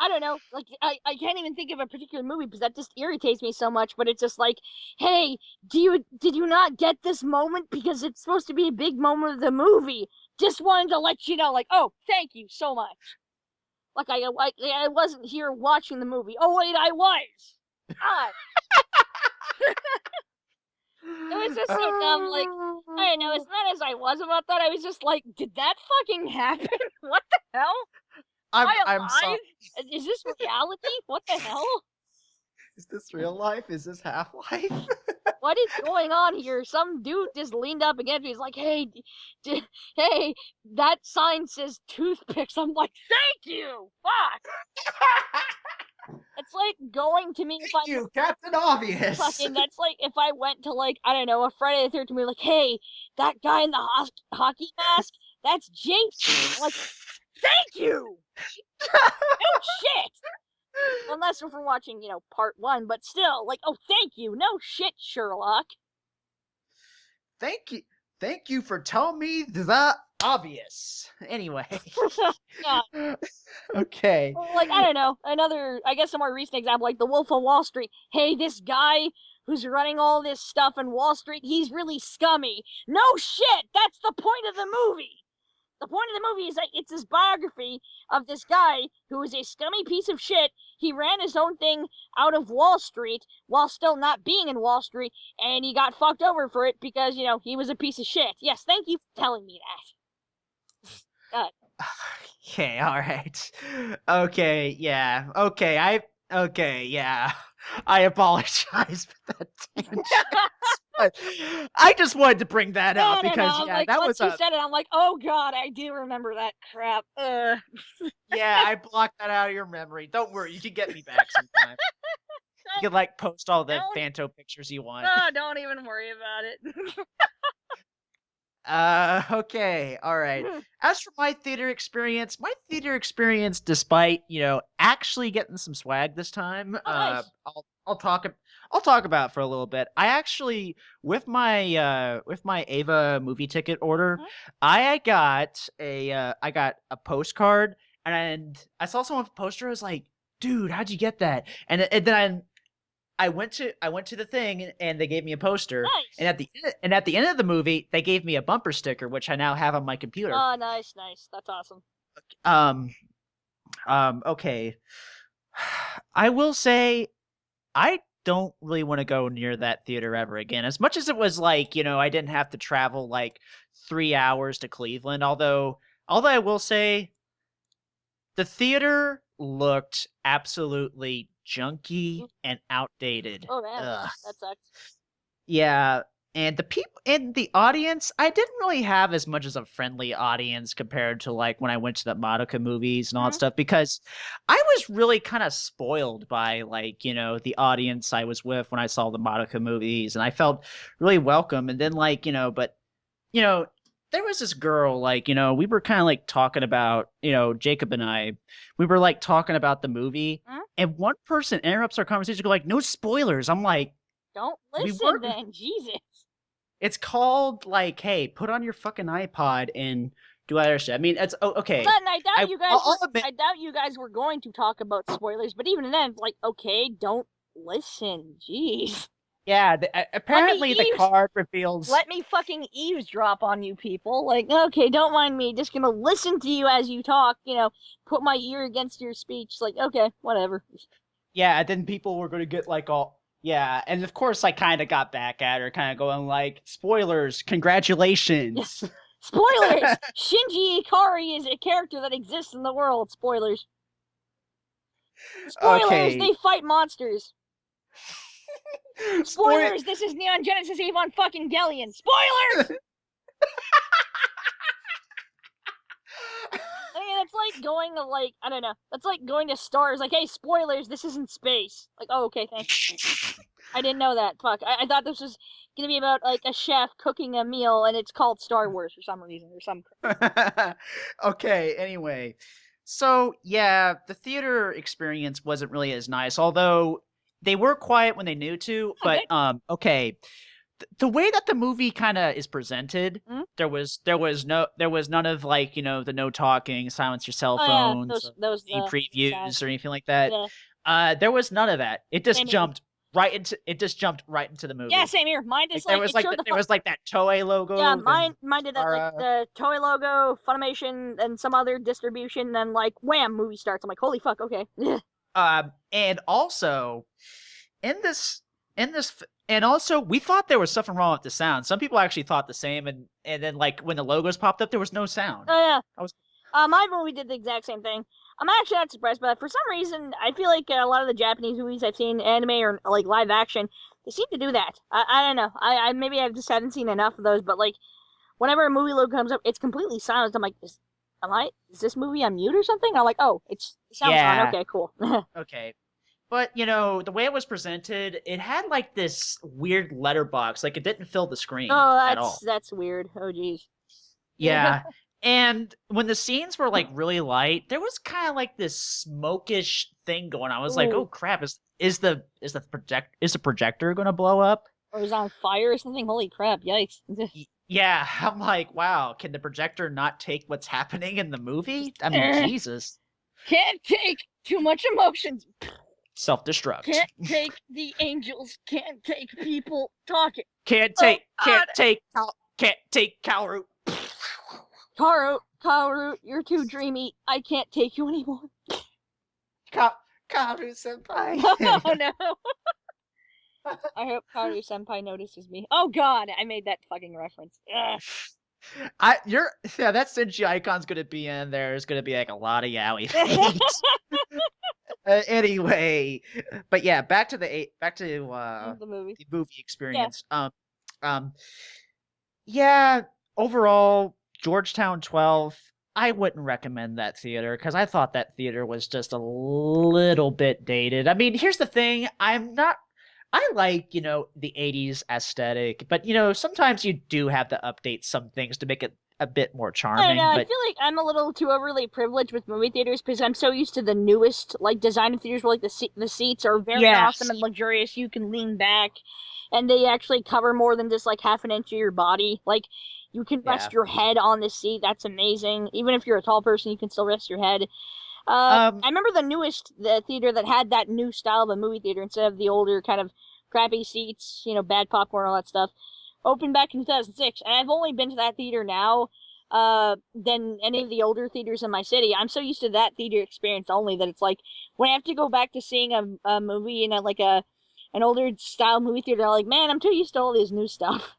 I don't know, like, I can't even think of a particular movie because that just irritates me so much, but it's just like, hey, did you not get this moment because it's supposed to be a big moment of the movie? Just wanted to let you know, like, oh, thank you so much. Like, I wasn't here watching the movie. Oh, wait, I was. God. It was just so dumb, like, I don't know, as mad as I was about that, I was just like, did that fucking happen? What the hell? I'm sorry. Is this reality? What the hell? Is this real life? Is this Half-Life? What is going on here? Some dude just leaned up against me. He's like, "Hey, hey, that sign says toothpicks." I'm like, "Thank you." Fuck. It's like going to me if Thank you, Captain Obvious. Fucking, that's like if I went to, like, I don't know, a Friday the 13th movie, like, "Hey, that guy in the hockey mask, that's Jason." I'm like, thank you. No shit. Unless if we're watching, part 1, but still, like, oh, thank you. No shit, Sherlock. Thank you for telling me the obvious. Anyway. Yeah. Okay. Like, I don't know, I guess a more recent example, like The Wolf of Wall Street. Hey, this guy who's running all this stuff in Wall Street, he's really scummy. No shit, that's the point of the movie. The point of the movie is that it's this biography of this guy who is a scummy piece of shit. He ran his own thing out of Wall Street while still not being in Wall Street, and he got fucked over for it because, he was a piece of shit. Yes, thank you for telling me that. Okay, alright. Okay, yeah. Okay, yeah. I apologize for that tangent. But I just wanted to bring that up because like, that once was you said it, I'm like, oh god, I do remember that crap. Yeah, I blocked that out of your memory. Don't worry, you can get me back sometime. You can post all the Phanto pictures you want. Don't even worry about it. Okay, alright. As for my theater experience, despite, actually getting some swag this time, nice. I'll talk about it for a little bit. I actually, with my Ava movie ticket order, I got a postcard, and I saw someone with a poster. I was like, dude, how'd you get that? And then I went to the thing and they gave me a poster. Nice. And at the end of the movie, they gave me a bumper sticker, which I now have on my computer. Oh, nice. That's awesome. Okay. I will say, I don't really want to go near that theater ever again. As much as it was I didn't have to travel 3 hours to Cleveland. Although I will say, the theater looked absolutely junky and outdated. Oh man, Ugh. that sucks. Yeah, and the people in the audience, I didn't really have as much as a friendly audience compared to when I went to the Madoka movies and all that stuff, because I was really kind of spoiled by the audience I was with when I saw the Madoka movies, and I felt really welcome. And then there was this girl, we were kind of talking about, Jacob and I, we were talking about the movie, and one person interrupts our conversation, go no spoilers. I'm like, don't listen then, Jesus. It's called hey, put on your fucking iPod and do other shit. I mean, it's okay. But I doubt you guys were going to talk about spoilers, but even then, okay, don't listen. Jeez. Yeah, apparently the card reveals... Let me fucking eavesdrop on you people. Okay, don't mind me. Just gonna listen to you as you talk, put my ear against your speech. Okay, whatever. Yeah, then people were gonna get all... Yeah, and of course I kind of got back at her, kind of going spoilers, congratulations. Spoilers! Shinji Ikari is a character that exists in the world. Spoilers. Spoilers! Okay. They fight monsters. Spoilers! This is Neon Genesis Avon fucking Gellion. Spoilers! I mean, it's like going to, like, I don't know. That's like going to stars. Like, hey, spoilers, this isn't space. Like, oh, okay, thanks. I didn't know that. Fuck. I thought this was gonna be about, like, a chef cooking a meal, and it's called Star Wars for some reason, or some... Okay, anyway. So, yeah, the theater experience wasn't really as nice, although they were quiet when they knew to, but, okay. The way that the movie kind of is presented, there was none of, like, you know, the no talking, silence your cell phones, those previews or anything like that. Yeah. There was none of that. It just jumped right into the movie. Yeah, same here. Mine just there was like that Toei logo. Yeah, mine did that, like the Toei logo, Funimation, and some other distribution. Then like wham, movie starts. I'm like, holy fuck, okay. And also in this. And also, we thought there was something wrong with the sound. Some people actually thought the same, and then, like, when the logos popped up, there was no sound. Oh, yeah. My movie did the exact same thing. I'm actually not surprised, but for some reason, I feel like a lot of the Japanese movies I've seen, anime or, like, live action, they seem to do that. I don't know. I maybe I just haven't seen enough of those, but, like, whenever a movie logo comes up, it's completely silent. I'm like, is this movie on mute or something? I'm like, oh, it sounds on. Okay, cool. Okay. But, you know, the way it was presented, it had, like, this weird letterbox. Like, it didn't fill the screen at all. That's weird. Oh, geez. Yeah. And when the scenes were, like, really light, there was kind of, like, this smokish thing going on. I was like, oh, crap, is the projector going to blow up? Or is it on fire or something? Holy crap, yikes. Yeah, I'm like, wow, can the projector not take what's happening in the movie? I mean, Jesus. Can't take too much emotions. Self-destruct. Can't take the angels. Can't take people talking. Can't take Kaoru. Kaoru, you're too dreamy. I can't take you anymore. Kaoru senpai. Oh no. I hope Kaoru senpai notices me. Oh god, I made that fucking reference. Ugh. That Senshi icon's gonna be in there. There's gonna be like a lot of yaoi face. Anyway, but yeah, back to the movie experience. Yeah, overall, Georgetown 12. I wouldn't recommend that theater because I thought that theater was just a little bit dated. I mean, here's the thing: I like, you know, the 80s aesthetic, but, you know, sometimes you do have to update some things to make it a bit more charming. I feel like I'm a little too overly privileged with movie theaters because I'm so used to the newest, like, design of theaters where, like, the seats are very awesome and luxurious. You can lean back, and they actually cover more than just, like, half an inch of your body. Like, you can rest your head on the seat. That's amazing. Even if you're a tall person, you can still rest your head. I remember the theater that had that new style of a movie theater instead of the older kind of crappy seats, you know, bad popcorn, all that stuff, opened back in 2006. And I've only been to that theater now than any of the older theaters in my city. I'm so used to that theater experience only that it's like when I have to go back to seeing a movie in an older style movie theater, I'm like, man, I'm too used to all this new stuff.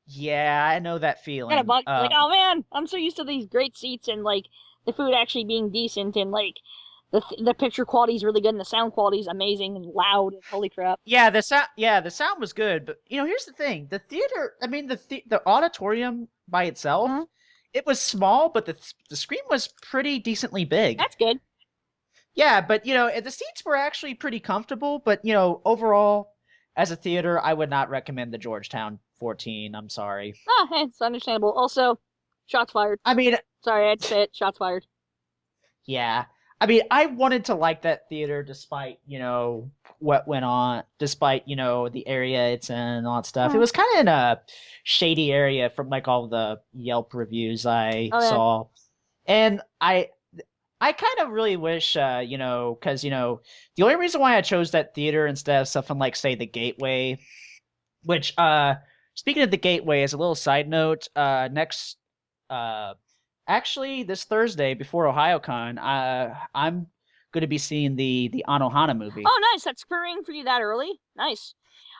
Yeah, I know that feeling. Like, oh man, I'm so used to these great seats and like the food actually being decent and like the picture quality is really good and the sound quality is amazing and loud. Holy crap! Yeah, the sound was good, but you know, here's the thing: the theater. I mean, the auditorium by itself, it was small, but the screen was pretty decently big. That's good. Yeah, but you know, the seats were actually pretty comfortable. But you know, overall, as a theater, I would not recommend the Georgetown 14. I'm sorry. It's understandable. Also, shots fired. I mean, sorry, I had to say it. Shots fired. Yeah. I mean, I wanted to like that theater despite, you know, what went on, despite, you know, the area it's in and all that stuff. It was kind of in a shady area from, like, all the Yelp reviews I saw. And I kind of really wish, you know, because, you know, the only reason why I chose that theater instead of something like, say, the Gateway, which, speaking of the Gateway, as a little side note, actually, this Thursday before OhioCon, I'm going to be seeing the Anohana movie. Oh, nice! That's screwing for you that early. Nice.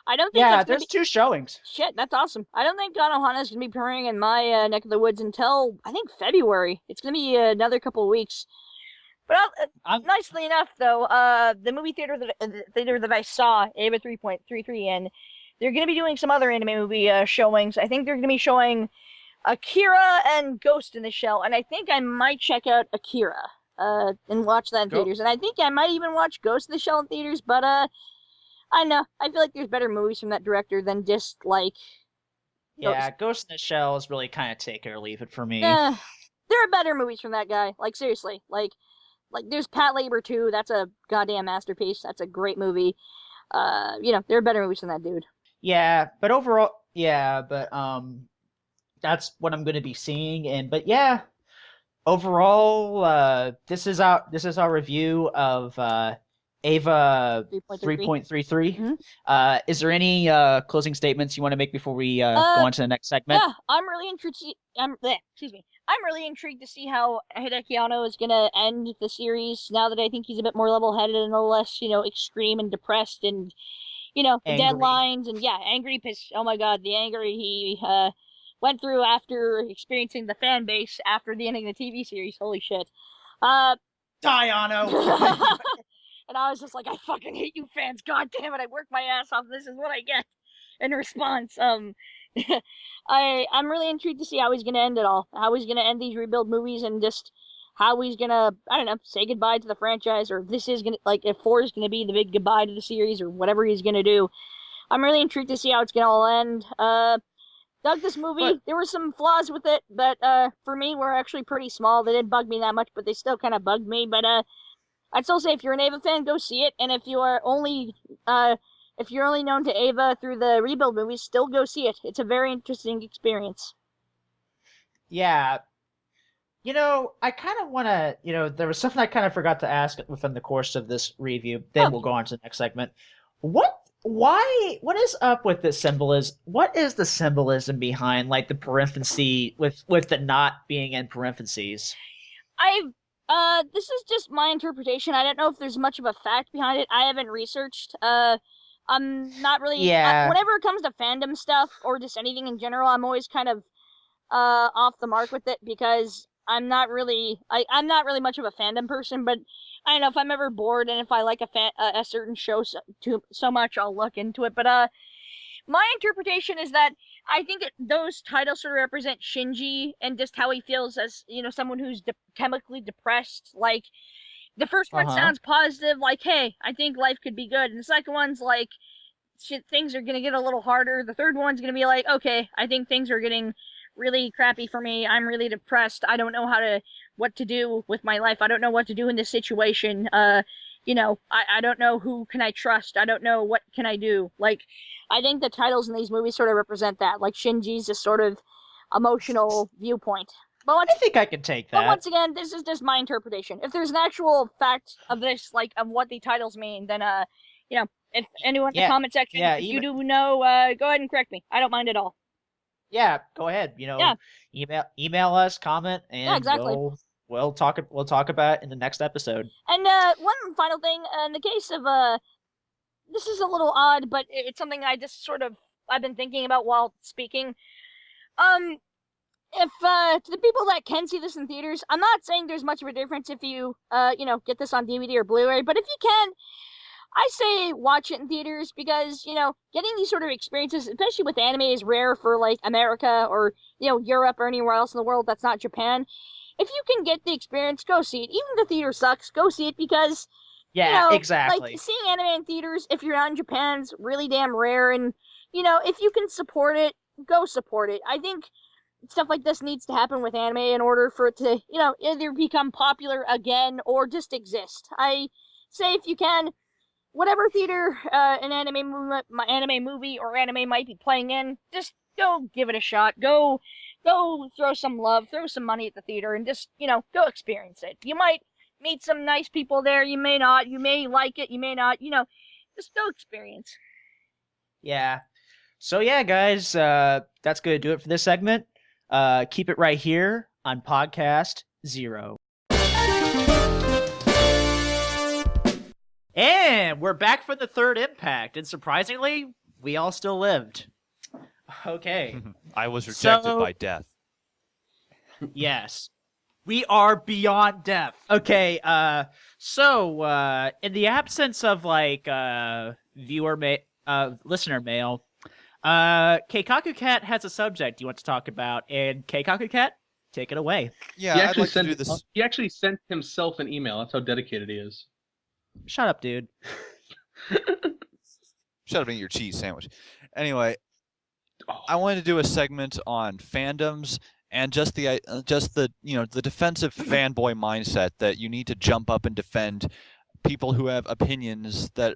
I don't think Yeah, that's there's 2 showings. Shit, that's awesome. I don't think Anohana's going to be premiering in my neck of the woods until, I think, February. It's going to be another couple of weeks. But nicely enough, though, the movie theater that I saw Ava 3.33 in, they're going to be doing some other anime movie showings. I think they're going to be showing Akira and Ghost in the Shell, and I think I might check out Akira and watch that in theaters. And I think I might even watch Ghost in the Shell in theaters, but I know. I feel like there's better movies from that director than just, like... Yeah, Ghost in the Shell is really kind of take it or leave it for me. There are better movies from that guy. Like, seriously. Like there's Pat Labor 2. That's a goddamn masterpiece. That's a great movie. There are better movies than that dude. Yeah, but overall... Yeah, but, that's what I'm going to be seeing. But yeah, overall, this is our review of Ava 3.33. Mm-hmm. Is there any closing statements you want to make before we go on to the next segment? Yeah, I'm really intrigued. I'm really intrigued to see how Hideaki Anno is gonna end the series. Now that I think he's a bit more level-headed and a little less, extreme and depressed, and the deadlines and angry. Oh my god, the anger he went through after experiencing the fan base after the ending of the TV series. Holy shit. Die, Anno! And I was just like, I fucking hate you fans. God damn it, I worked my ass off. This is what I get in response. I'm really intrigued to see how he's gonna end it all. How he's gonna end these rebuild movies and just how he's gonna, I don't know, say goodbye to the franchise, or if this is gonna, like, if 4 is gonna be the big goodbye to the series, or whatever he's gonna do. I'm really intrigued to see how it's gonna all end. Dug this movie. There were some flaws with it, but for me, were actually pretty small. They didn't bug me that much, but they still kind of bugged me. But I'd still say if you're an Ava fan, go see it. And if you are only known to Ava through the rebuild movies, still go see it. It's a very interesting experience. Yeah. I kind of want to, there was something I kind of forgot to ask within the course of this review. Then we'll go on to the next segment. What is up with this symbolism? What is the symbolism behind, like, the parenthesis with the not being in parentheses? This is just my interpretation. I don't know if there's much of a fact behind it. I haven't researched. I'm not really... Yeah. Whenever it comes to fandom stuff, or just anything in general, I'm always kind of off the mark with it, because I'm not really much of a fandom person, but I don't know, if I'm ever bored and if I like a certain show so much, I'll look into it. But my interpretation is that I think those titles sort of represent Shinji and just how he feels as, someone who's chemically depressed. Like, the first one sounds positive, like, hey, I think life could be good. And the second one's like, shit, things are gonna get a little harder. The third one's gonna be like, okay, I think things are getting really crappy for me. I'm really depressed. I don't know what to do with my life. I don't know what to do in this situation. I don't know who can I trust. I don't know what can I do. Like, I think the titles in these movies sort of represent that. Like, Shinji's just sort of emotional viewpoint. But I think I can take that. But once again, this is just my interpretation. If there's an actual fact of this, like, of what the titles mean, then, if anyone in the comment section, if you do know, go ahead and correct me. I don't mind at all. Yeah, go ahead. Email us, comment, and exactly. we'll talk about it in the next episode. And one final thing, in the case of this is a little odd, but it's something I've been thinking about while speaking. If to the people that can see this in theaters, I'm not saying there's much of a difference if you get this on DVD or Blu-ray, but if you can, I say watch it in theaters, because, getting these sort of experiences, especially with anime, is rare for, like, America or, Europe or anywhere else in the world that's not Japan. If you can get the experience, go see it. Even if the theater sucks, go see it, because, exactly. Like, seeing anime in theaters, if you're not in Japan, is really damn rare, and, if you can support it, go support it. I think stuff like this needs to happen with anime in order for it to, either become popular again or just exist. I say, if you can, whatever theater an anime movie or anime might be playing in, just go give it a shot. Go throw some love, throw some money at the theater, and just, go experience it. You might meet some nice people there, you may not, you may like it, you may not, just go experience. Yeah. So yeah, guys, that's going to do it for this segment. Keep it right here on Podcast 0. And we're back for the third impact, and surprisingly, we all still lived. Okay. I was rejected So- by death. Yes. We are beyond death. Okay, so in the absence of like listener mail, Keikakukat has a subject you want to talk about, and Keikakukat, take it away. Yeah, I'd like to do this. He actually sent himself an email. That's how dedicated he is. Shut up, dude. Shut up and eat your cheese sandwich. Anyway, I wanted to do a segment on fandoms and just the defensive fanboy mindset that you need to jump up and defend people who have opinions that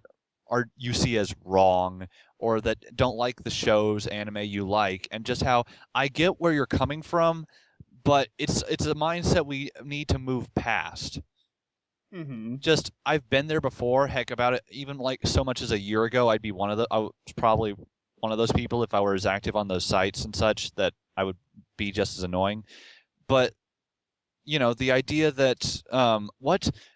you see as wrong or that don't like the shows anime you like, and just how I get where you're coming from, but it's a mindset we need to move past. Mm-hmm. Just I've been there before. Heck, about it even like so much as a year ago, I was probably one of those people if I were as active on those sites and such that I would be just as annoying. But the idea that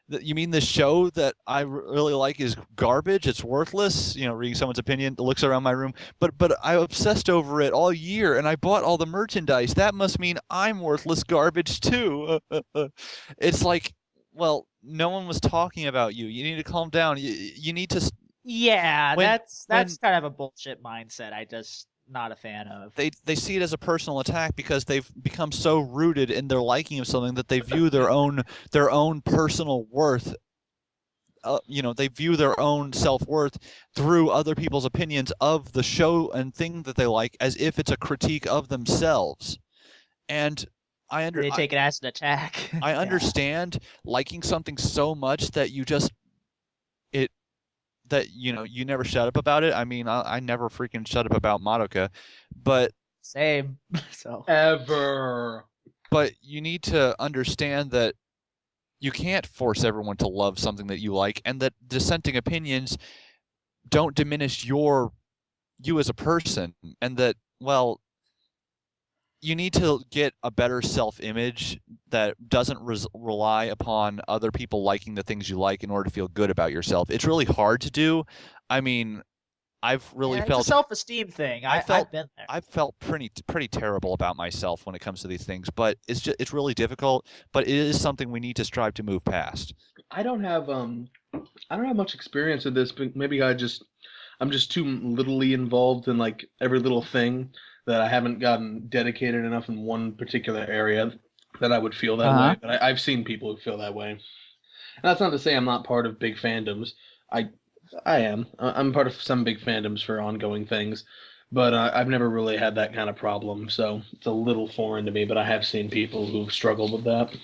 you mean the show that I really like is garbage, it's worthless, reading someone's opinion that looks around my room, but I obsessed over it all year and I bought all the merchandise, that must mean I'm worthless garbage too. It's like, well, no one was talking about you. You need to calm down. You need to. Yeah, that's kind of a bullshit mindset. I just not a fan of. They see it as a personal attack because they've become so rooted in their liking of something that they view their own personal worth. They view their own self-worth through other people's opinions of the show and thing that they like as if it's a critique of themselves. And they take it as an attack. I understand liking something so much that you never shut up about it. I mean, I never freaking shut up about Madoka, but same. So ever. But you need to understand that you can't force everyone to love something that you like, and that dissenting opinions don't diminish you as a person, and that, well, you need to get a better self-image that doesn't rely upon other people liking the things you like in order to feel good about yourself. It's really hard to do. I mean, I've really felt it's a self-esteem thing. I've been there. I've felt pretty terrible about myself when it comes to these things, but it's really difficult. But it is something we need to strive to move past. I don't have much experience with this, but maybe I'm just too littly involved in like every little thing that I haven't gotten dedicated enough in one particular area that I would feel that way. But I've seen people who feel that way. And that's not to say I'm not part of big fandoms. I am. I'm part of some big fandoms for ongoing things, but I've never really had that kind of problem. So it's a little foreign to me, but I have seen people who've struggled with that.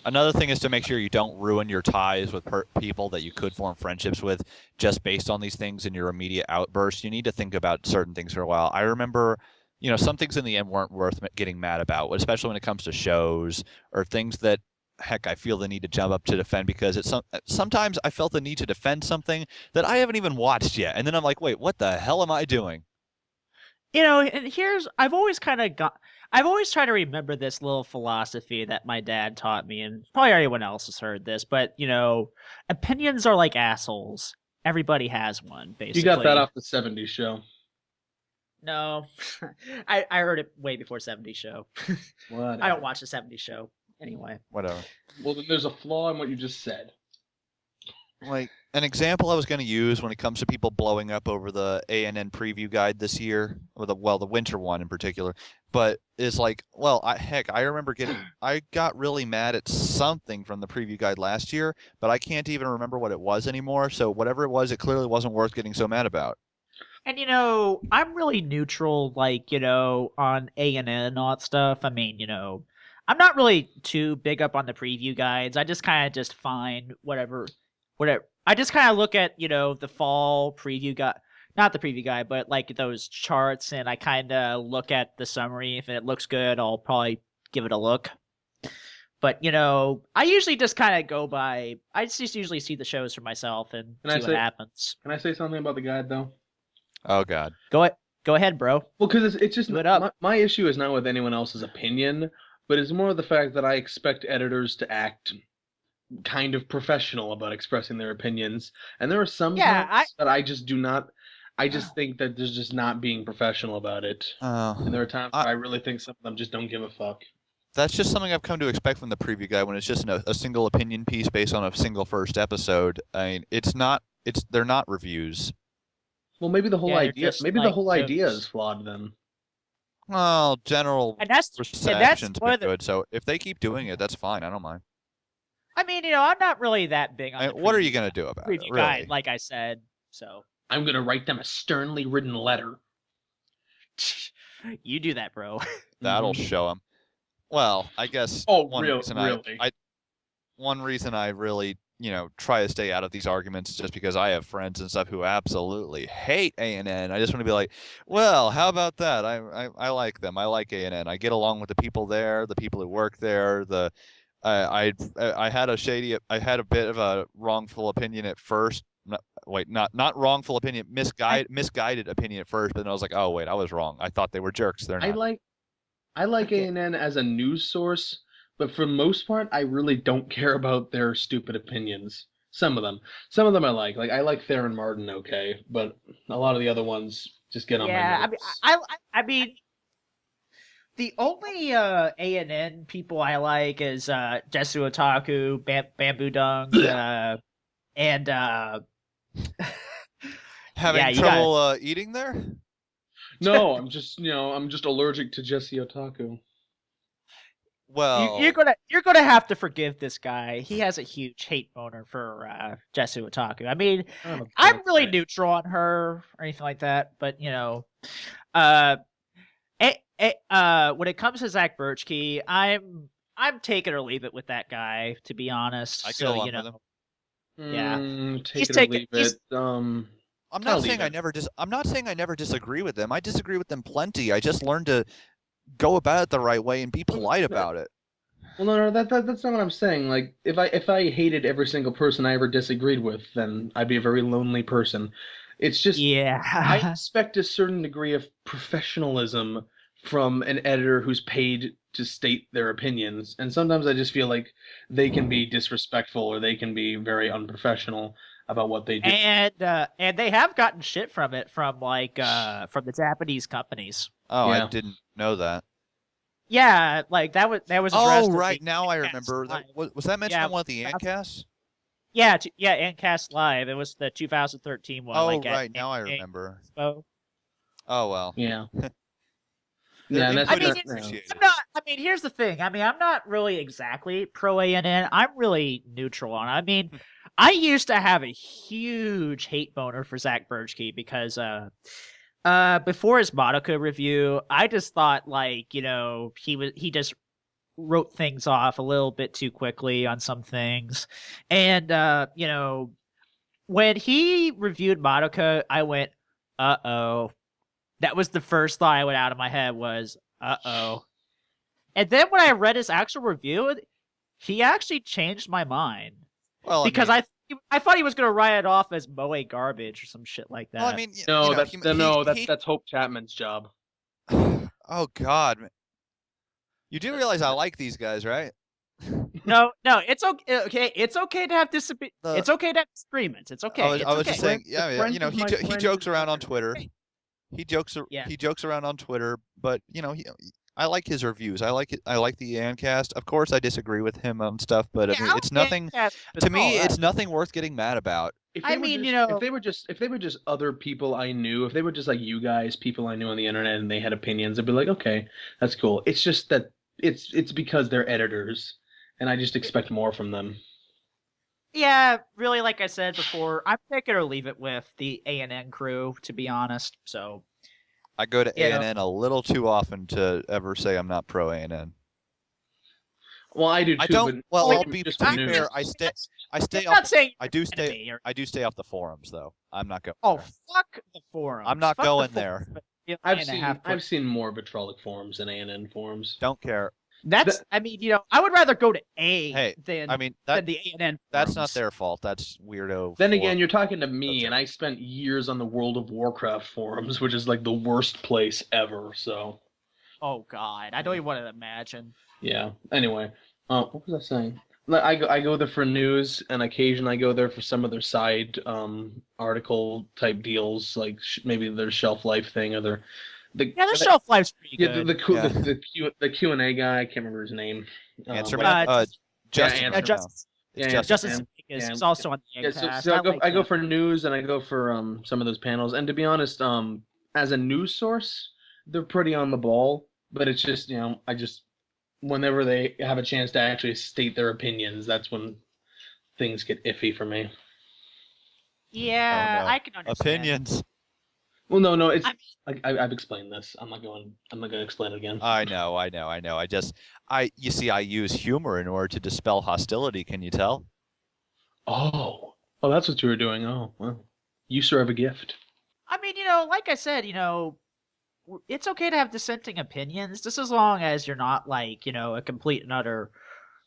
Another thing is to make sure you don't ruin your ties with people that you could form friendships with just based on these things in your immediate outbursts. You need to think about certain things for a while. I remember, some things in the end weren't worth getting mad about, especially when it comes to shows or things that, heck, I feel the need to jump up to defend because sometimes I felt the need to defend something that I haven't even watched yet. And then I'm like, wait, what the hell am I doing? And I've always tried to remember this little philosophy that my dad taught me, and probably everyone else has heard this, but, opinions are like assholes. Everybody has one, basically. You got that off the 70s show. No. I heard it way before 70s show. Whatever. I don't watch the 70s show anyway. Whatever. Well, then there's a flaw in what you just said. Like, an example I was going to use when it comes to people blowing up over the ANN preview guide this year, or the winter one in particular, but is like, well, I remember I got really mad at something from the preview guide last year, but I can't even remember what it was anymore, so whatever it was, it clearly wasn't worth getting so mad about. And, I'm really neutral, on ANN and all that stuff. I mean, I'm not really too big up on the preview guides. I just kind of find whatever. I just kind of look at, the fall preview guide, not the preview guide, but like those charts, and I kind of look at the summary. If it looks good, I'll probably give it a look. But, I usually just kind of go by, I just usually see the shows for myself and see what happens. Can I say something about the guide, though? Oh, God. Go ahead, bro. Well, because it's just, my issue is not with anyone else's opinion, but it's more the fact that I expect editors to act kind of professional about expressing their opinions, and there are some Yeah, times that I just do not. I just think that there's just not being professional about it, and there are times where I really think some of them just don't give a fuck. That's just something I've come to expect from the preview guy when it's just a single opinion piece based on a single first episode. I mean, they're not reviews. Well, maybe the whole idea, like the whole idea jokes. is flawed then. Well, general And that's reception's one been of the- good, so if they keep doing it, that's fine. I don't mind. I mean, I'm not really that big on. What are you gonna do about it? Preview Really? guide, like I said. So I'm gonna write them a sternly written letter. you do that, bro. That'll show them. Well, I guess. Oh, one reason really? one reason I really, try to stay out of these arguments is just because I have friends and stuff who absolutely hate A&N. I just want to be like, well, how about that? I like them. I like A&N. I get along with the people there, the people who work there. I had a bit of a wrongful opinion at first. Not wrongful opinion, misguided opinion at first. But then I was like, oh wait, I was wrong. I thought they were jerks. They're not. I like A&N as a news source, but for the most part, I really don't care about their stupid opinions. Some of them I like. Like I like Theron Martin, okay, but a lot of the other ones just get on my nerves. I mean, the only A&N people I like is Desu Otaku, Bamboo Dung, and Having trouble eating there? No, I'm just allergic to Jesse Otaku. Well, you're gonna have to forgive this guy. He has a huge hate boner for Desu Otaku. I mean, I'm really neutral on her or anything like that, but when it comes to Zach Birchke, I'm take it or leave it with that guy. To be honest, I get along with him. Yeah, take it or leave it. I'm not saying I never disagree with them. I disagree with them plenty. I just learned to go about it the right way and be polite about it. Well, no, that's not what I'm saying. Like, if I hated every single person I ever disagreed with, then I'd be a very lonely person. It's just, I expect a certain degree of professionalism from an editor who's paid to state their opinions, and sometimes I just feel like they can be disrespectful or they can be very unprofessional about what they do. And they have gotten shit from it from from the Japanese companies. Oh, Yeah. I didn't know that. Yeah, like that was Oh, right, now I remember. Was that mentioned Yeah, on one of the Antcasts? Yeah, Antcast Live. It was the 2013 one. Oh, right, now I remember. Expo. Oh, well. Yeah. Yeah, that's I mean, appreciated. I'm not. I mean, here's the thing. I mean, I'm not really exactly pro A&N. I'm really neutral on it. I mean, I used to have a huge hate boner for Zach Birchke because before his Madoka review, I just thought he just wrote things off a little bit too quickly on some things, and when he reviewed Madoka, I went, uh-oh. That was the first thought I went out of my head was, uh-oh. And then when I read his actual review, he actually changed my mind. Well, because I thought he was going to write it off as Moe garbage or some shit like that. Well, I mean, that's Hope Chapman's job. Oh, God. You do realize I like these guys, right? No, it's okay. Okay, it's okay to have it's okay to have disagreements. It's okay. I was just saying, he jokes around on Twitter. Okay. He jokes around on Twitter, but I like his reviews. I like it. I like the Ancast. Of course, I disagree with him on stuff, but I mean, it's nothing. To me, it's nothing worth getting mad about. If they were just other people I knew, if they were just like you guys, people I knew on the internet, and they had opinions, I'd be like, okay, that's cool. It's just that it's because they're editors, and I just expect more from them. Yeah, really, like I said before, I'm take it or leave it with the A&N crew, to be honest. So I go to A&N a little too often to ever say I'm not pro A&N. Well, I do too. I don't. Well, I'll I'll be fair. I stay off. I do stay off the forums, though. I'm not going. Oh, fuck the forums! I'm not going there. I've seen more Vitrolic forums than A&N forums. Don't care. I mean, I would rather go to than the A&N. That's not their fault. That's weirdo. Then again, you're talking to me, and I spent years on the World of Warcraft forums, which is like the worst place ever. So. Oh God, I don't even want to imagine. Yeah. Anyway, what was I saying? Like, I go there for news, and occasionally I go there for some of their side article type deals, like maybe their shelf life thing or Yeah, the shelf life's pretty yeah good. the Q&A guy. I can't remember his name. Answer But- man. Justin. Right now. Justice. It's Yeah, Justice man. is also on the Yeah, Egcast. so I go him. for news and I go for some of those panels. And to be honest, as a news source, they're pretty on the ball. But it's just I just whenever they have a chance to actually state their opinions, that's when things get iffy for me. Yeah, Oh, no. I can understand. Opinions. Well, no, it's I've explained this. I'm not going to explain it again. I know. You see, I use humor in order to dispel hostility. Can you tell? Oh, that's what you were doing. Oh, well, you serve a gift. I mean, like I said, it's okay to have dissenting opinions, just as long as you're not like, a complete and utter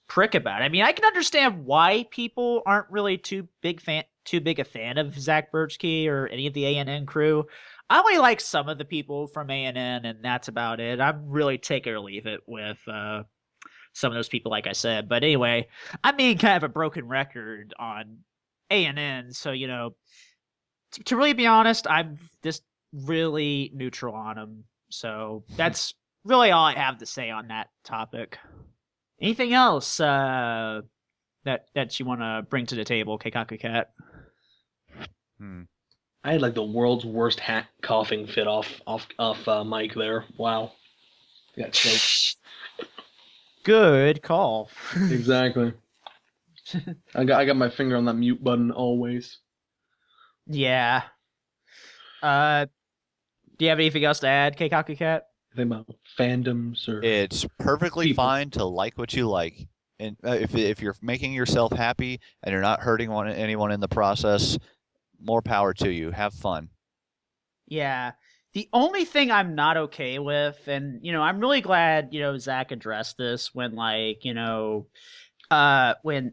prick about it. I mean, I can understand why people aren't really too big a fan of Zach Bertschke or any of the ANN crew. I only like some of the people from ANN, and that's about it. I'm really take it or leave it with some of those people, like I said. But anyway, I'm being kind of a broken record on ANN, so to really be honest, I'm just really neutral on them. So that's really all I have to say on that topic. Anything else that you want to bring to the table, Keikakukat? I had like the world's worst coughing fit off mic there. Wow. Got choked. Good call. Exactly. I got my finger on that mute button always. Yeah. Do you have anything else to add, Keikakukat? Think about fandoms or It's perfectly people. fine to like what you like, and if you're making yourself happy and you're not hurting anyone in the process, more power to you. Have fun. Yeah. The only thing I'm not okay with, and I'm really glad Zach addressed this when when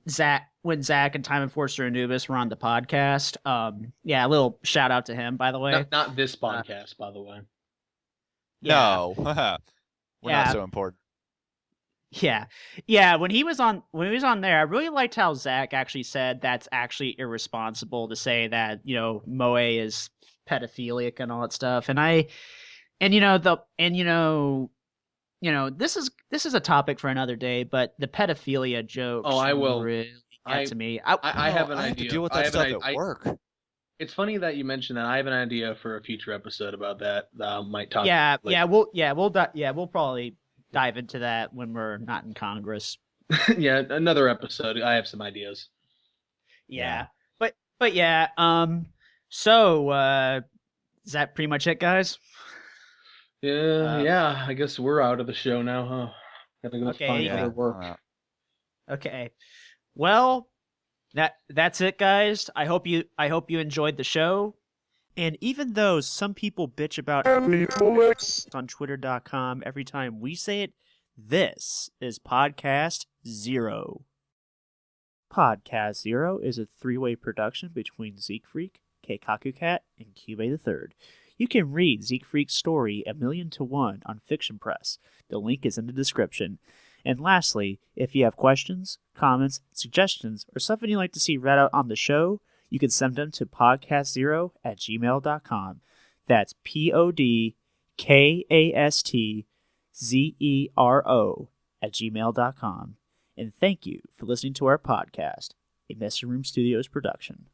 Zach and Time Enforcer Anubis were on the podcast. Yeah, a little shout out to him, by the way. Not this podcast, by the way. Yeah. No, we're not so important. Yeah. When he was on there, I really liked how Zach actually said that's actually irresponsible to say that Moe is pedophilic and all that stuff. This is a topic for another day, but the pedophilia jokes really get to me. I have an idea. I have to deal with that stuff at work. It's funny that you mentioned that. I have an idea for a future episode about that I might talk. We'll probably dive into that when we're not in Congress. Yeah, another episode. I have some ideas. Yeah. But yeah, so is that pretty much it, guys? Yeah, I guess we're out of the show now, huh? Gotta go find other work. Okay. Well, that's it, guys. I hope you enjoyed the show. And even though some people bitch about Aniplex on Twitter.com every time we say it, this is Podcast Zero. Podcast Zero is a 3-way production between Zeke Freak, Keikakukat, and Cube the Third. You can read Zeke Freak's story 1,000,000 on Fiction Press. The link is in the description. And lastly, if you have questions, comments, suggestions, or something you'd like to see read out on the show, you can send them to podcastzero@gmail.com. That's PodcastZero@gmail.com. And thank you for listening to our podcast, a Messy Room Studios production.